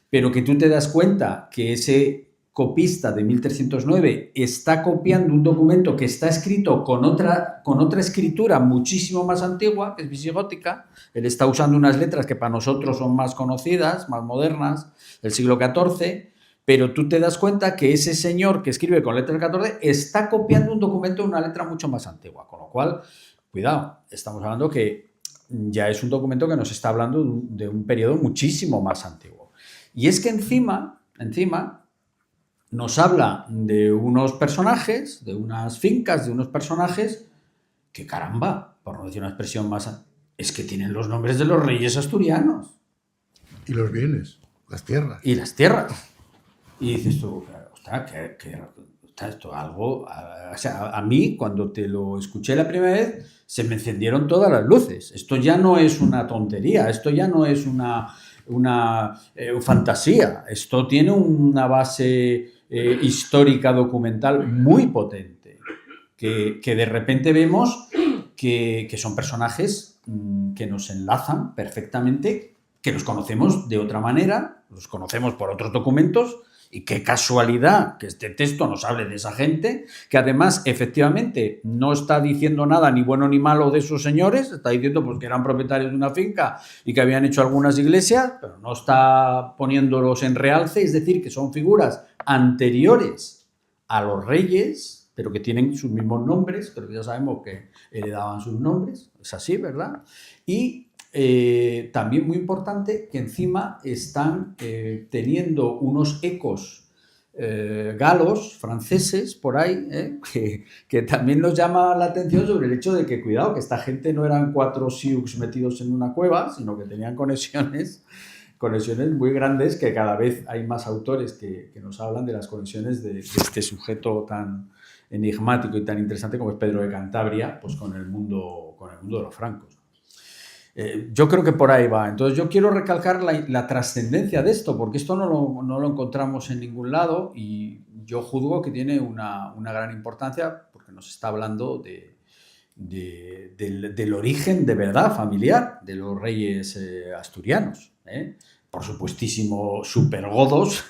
pero que tú te das cuenta que ese copista de 1309 está copiando un documento que está escrito con otra escritura muchísimo más antigua, que es visigótica. Él está usando unas letras que para nosotros son más conocidas, más modernas, del siglo XIV, pero tú te das cuenta que ese señor que escribe con letras del XIV está copiando un documento de una letra mucho más antigua, con lo cual, cuidado, estamos hablando que ya es un documento que nos está hablando de un periodo muchísimo más antiguo. Y es que encima nos habla de unos personajes, de unas fincas, de unos personajes que, caramba, por no decir una expresión más, es que tienen los nombres de los reyes asturianos. Y los bienes, las tierras. Y las tierras. Y dices tú, ostras, esto algo... O sea, a mí, cuando te lo escuché la primera vez, se me encendieron todas las luces. Esto ya no es una tontería, esto ya no es una fantasía. Esto tiene una base histórica, documental muy potente, que de repente vemos que son personajes que nos enlazan perfectamente, que los conocemos de otra manera, los conocemos por otros documentos, y qué casualidad que este texto nos hable de esa gente, que además efectivamente no está diciendo nada ni bueno ni malo de esos señores, está diciendo pues, que eran propietarios de una finca y que habían hecho algunas iglesias, pero no está poniéndolos en realce, es decir, que son figuras anteriores a los reyes, pero que tienen sus mismos nombres, pero que ya sabemos que heredaban sus nombres, es así, ¿verdad? Y también muy importante que encima están teniendo unos ecos galos, franceses, por ahí, que también nos llama la atención sobre el hecho de que, cuidado, que esta gente no eran 4 sioux metidos en una cueva, sino que tenían conexiones muy grandes, que cada vez hay más autores que nos hablan de las conexiones de este sujeto tan enigmático y tan interesante como es Pedro de Cantabria, pues con el mundo de los francos. Yo creo que por ahí va. Entonces yo quiero recalcar la trascendencia de esto, porque esto no lo encontramos en ningún lado y yo juzgo que tiene una gran importancia porque nos está hablando del origen de verdad familiar de los reyes asturianos. Por supuestísimo, supergodos,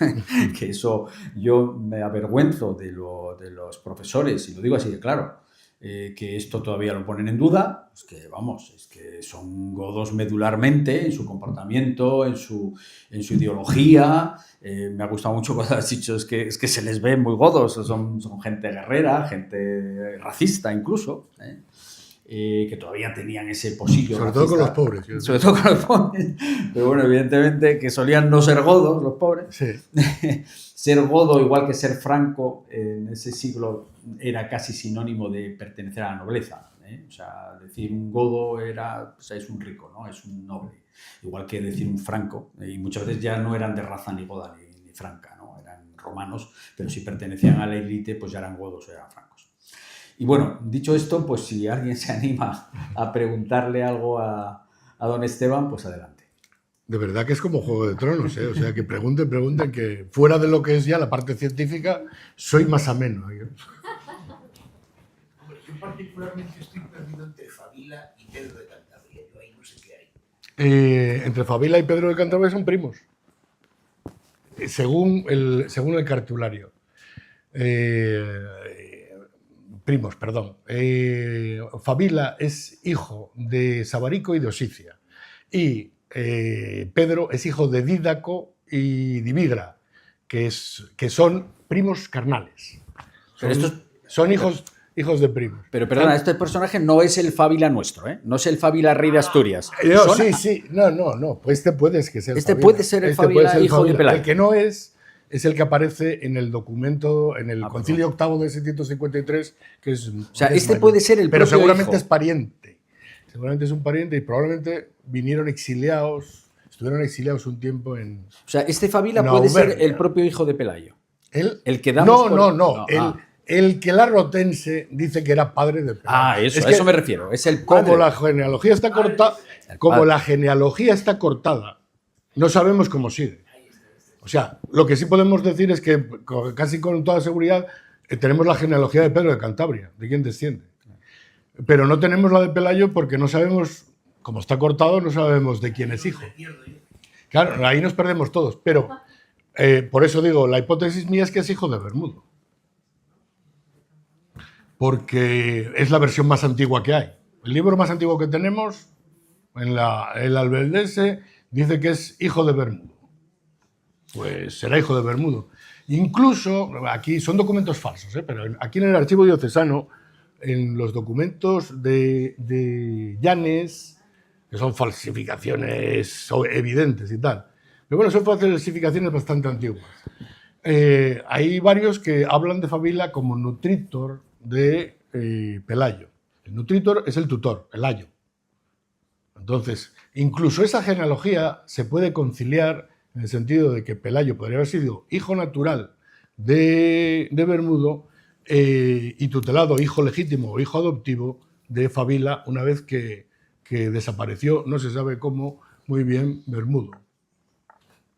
que eso yo me avergüenzo de los profesores, y lo digo así de claro, que esto todavía lo ponen en duda, pues que vamos, es que son godos medularmente en su comportamiento, en su ideología. Me ha gustado mucho cuando has dicho es que se les ve muy godos, son gente guerrera, gente racista incluso, que todavía tenían ese posillo Sobre racista. todo con los pobres. Sobre todo con los pobres, pero bueno, evidentemente que solían no ser godos los pobres. Sí. Ser godo, igual que ser franco, en ese siglo era casi sinónimo de pertenecer a la nobleza. O sea, decir un godo es un rico, ¿no? Es un noble. Igual que decir un franco. Y muchas veces ya no eran de raza ni goda ni franca, ¿no? Eran romanos, pero si pertenecían a la élite, pues ya eran godos o eran francos. Y bueno, dicho esto, pues si alguien se anima a preguntarle algo a don Esteban, pues adelante. De verdad que es como Juego de Tronos, ¿eh? O sea, que pregunten, que fuera de lo que es ya la parte científica, soy más ameno. Hombre, yo particularmente estoy perdido entre Fabila y Pedro de Cantabria. Yo ahí no sé qué hay. Entre Fabila y Pedro de Cantabria son primos, según el cartulario. Primos, perdón. Fabila es hijo de Sabarico y de Osicia. Y Pedro es hijo de Dídaco y Divigra, que son primos carnales. Son hijos de primos. Pero perdona, este personaje no es el Fábila nuestro, ¿eh? No es el Fábila rey de Asturias. Sí. No. Pues este puede ser Este puede ser el Fábila, hijo de Pelayo. El que no es el que aparece en el documento, en el Concilio VIII de 753, que es... O sea, este puede ser el pero propio seguramente hijo. es pariente. Seguramente es un pariente y probablemente estuvieron exiliados un tiempo en... O sea, este Fábila en puede ser Auvernia. el propio hijo de Pelayo. El que damos No. El que la rotense dice que era padre de Pelayo. A eso me refiero. Es el padre. Como la genealogía está cortada, no sabemos cómo sigue. O sea, lo que sí podemos decir es que casi con toda seguridad tenemos la genealogía de Pedro de Cantabria, de quién desciende. Pero no tenemos la de Pelayo porque no sabemos, como está cortado, no sabemos de quién es hijo. Claro, ahí nos perdemos todos. Pero por eso digo, la hipótesis mía es que es hijo de Bermudo. Porque es la versión más antigua que hay. El libro más antiguo que tenemos, el Albeldense, dice que es hijo de Bermudo. Pues será hijo de Bermudo. Incluso, aquí son documentos falsos, pero aquí en el archivo diocesano, en los documentos de Llanes, que son falsificaciones evidentes y tal, pero bueno, son falsificaciones bastante antiguas. Hay varios que hablan de Fabila como nutritor de Pelayo. El nutritor es el tutor, el ayo. Entonces, incluso esa genealogía se puede conciliar en el sentido de que Pelayo podría haber sido hijo natural de Bermudo y tutelado hijo legítimo o hijo adoptivo de Fabila una vez que desapareció, no se sabe cómo, muy bien, Bermudo.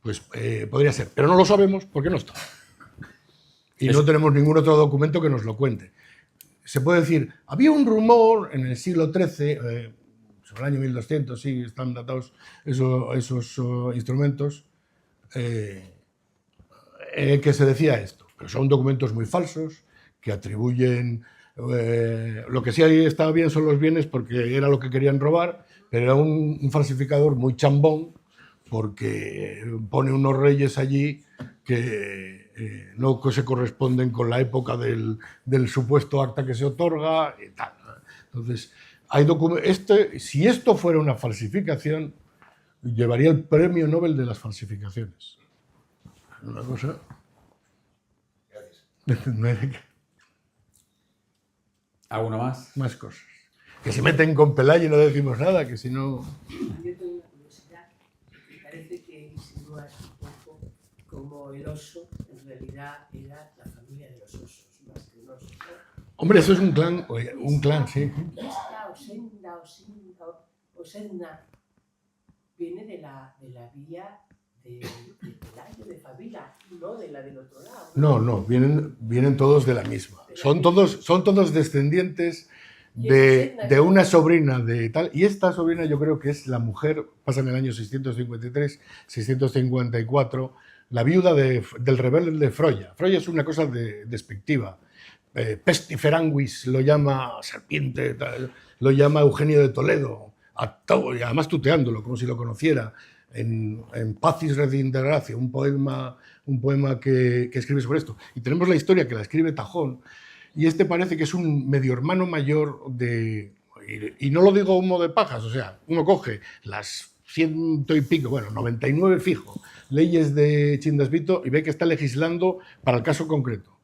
Pues podría ser, pero no lo sabemos porque no está. Y no tenemos ningún otro documento que nos lo cuente. Se puede decir, había un rumor en el siglo XIII, sobre el año 1200, sí, están datados esos instrumentos, que se decía esto. Pero son documentos muy falsos, que atribuyen... lo que sí ahí estaba bien son los bienes porque era lo que querían robar, pero era un falsificador muy chambón porque pone unos reyes allí que no se corresponden con la época del supuesto acta que se otorga y tal. Entonces, si esto fuera una falsificación, llevaría el premio Nobel de las falsificaciones. Una cosa... Gracias. ¿Alguno más? Más cosas. Que se meten con Pelayo y no decimos nada, que si no... Yo tengo una curiosidad. Me parece que insinúas un poco como el oso en realidad era la familia de los osos, más que un oso. Hombre, eso es un clan, sí. Esta Osedna viene de la vía de Pelayo, de Fabila, no de la del otro lado. No, vienen todos de la misma. Son todos descendientes de una sobrina de tal. Y esta sobrina yo creo que es la mujer, pasa en el año 653, 654, la viuda del rebelde de Froya. Froya es una cosa despectiva. Pestiferanguis lo llama serpiente, lo llama Eugenio de Toledo, y además tuteándolo, como si lo conociera, en Pacis Redintegracia, un poema que escribe sobre esto. Y tenemos la historia que la escribe Tajón, y este parece que es un medio hermano mayor y no lo digo humo de pajas, o sea, uno coge las 100 y pico, bueno, 99 fijo, leyes de Chindasvito y ve que está legislando para el caso concreto.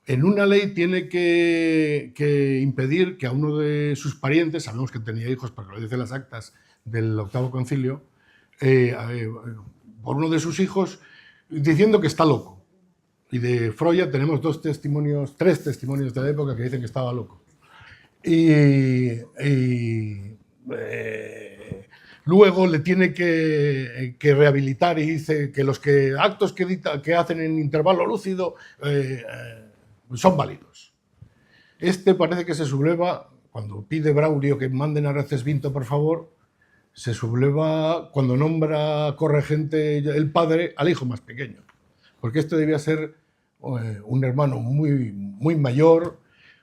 En una ley tiene que impedir que a uno de sus parientes, sabemos que tenía hijos porque lo dicen las actas del octavo concilio, por uno de sus hijos, diciendo que está loco. Y de Froya tenemos tres testimonios de la época que dicen que estaba loco. Luego le tiene que rehabilitar y dice que los actos que hacen en intervalo lúcido son válidos. Este parece que se subleva, cuando pide Braulio que manden a Recesvinto, por favor, se subleva cuando nombra corregente el padre al hijo más pequeño. Porque este debía ser un hermano muy, muy mayor,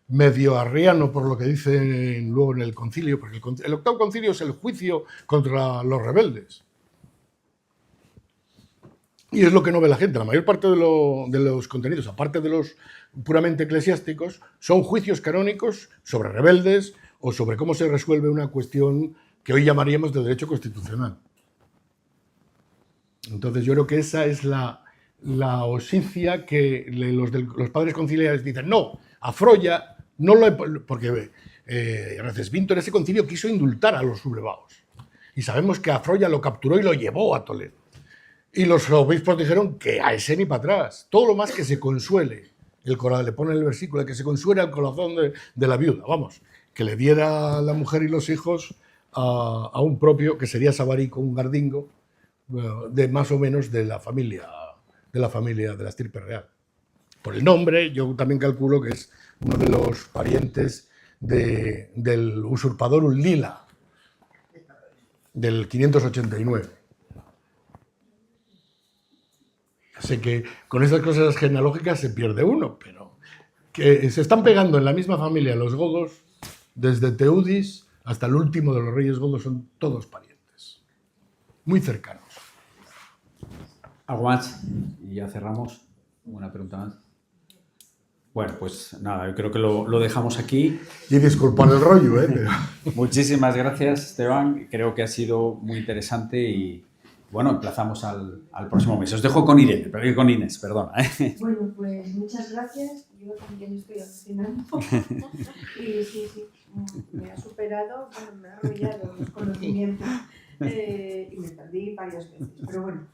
medio arriano por lo que dicen luego en el concilio, porque el octavo concilio es el juicio contra los rebeldes. Y es lo que no ve la gente. La mayor parte de los contenidos, aparte de los puramente eclesiásticos, son juicios canónicos sobre rebeldes o sobre cómo se resuelve una cuestión que hoy llamaríamos de derecho constitucional. Entonces yo creo que esa es la osicia que los padres conciliares dicen, no, a Froya no porque Recesvinto en ese concilio quiso indultar a los sublevados. Y sabemos que a Froya lo capturó y lo llevó a Toledo. Y los obispos dijeron que a ese ni para atrás. Todo lo más que se consuele, le pone el versículo, que se consuele al corazón de la viuda. Vamos, que le diera la mujer y los hijos a un propio, que sería Sabarico, un gardingo, de más o menos de la familia de la estirpe real. Por el nombre, yo también calculo que es uno de los parientes del usurpador Ulila, del 589. Sé que con estas cosas genealógicas se pierde uno, pero que se están pegando en la misma familia los godos, desde Teudis hasta el último de los reyes godos, son todos parientes, muy cercanos. ¿Algo más? Y ya cerramos. ¿Una pregunta más? Bueno, pues nada, yo creo que lo dejamos aquí. Y disculpad el rollo, pero... Muchísimas gracias, Esteban. Creo que ha sido muy interesante y bueno, emplazamos al próximo mes. Os dejo con Irene, pero con Inés, perdona. Bueno, pues muchas gracias. Yo también estoy alucinando. Y sí, me ha superado, bueno, me ha arrollado los conocimientos y me perdí varias veces. Pero bueno,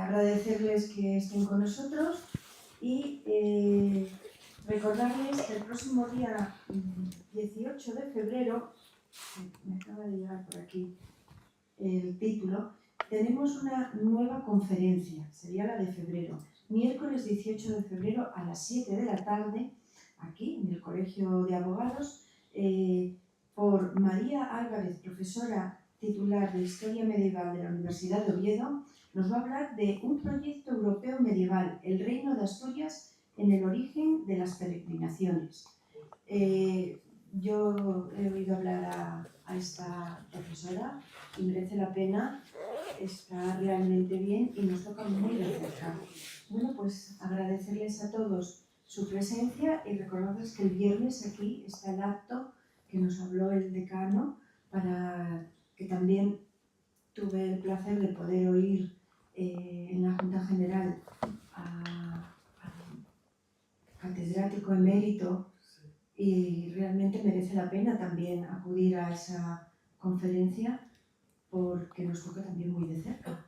agradecerles que estén con nosotros y recordarles que el próximo día 18 de febrero, me acaba de llegar por aquí el título, tenemos una nueva conferencia, sería la de febrero, miércoles 18 de febrero a las 7 de la tarde, aquí en el Colegio de Abogados, por María Álvarez, profesora titular de Historia Medieval de la Universidad de Oviedo. Nos va a hablar de un proyecto europeo medieval, el Reino de Asturias en el origen de las peregrinaciones. Yo he oído hablar a esta profesora y merece la pena, está realmente bien y nos toca muy de cerca. Bueno, pues agradecerles a todos su presencia y recordarles que el viernes aquí está el acto que nos habló el decano, para que también tuve el placer de poder oír en la Junta General al catedrático emérito, y realmente merece la pena también acudir a esa conferencia porque nos toca también muy de cerca.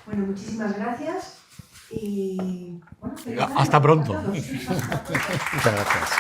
Bueno, muchísimas gracias y bueno, Hasta pronto. a todos. Muchas gracias.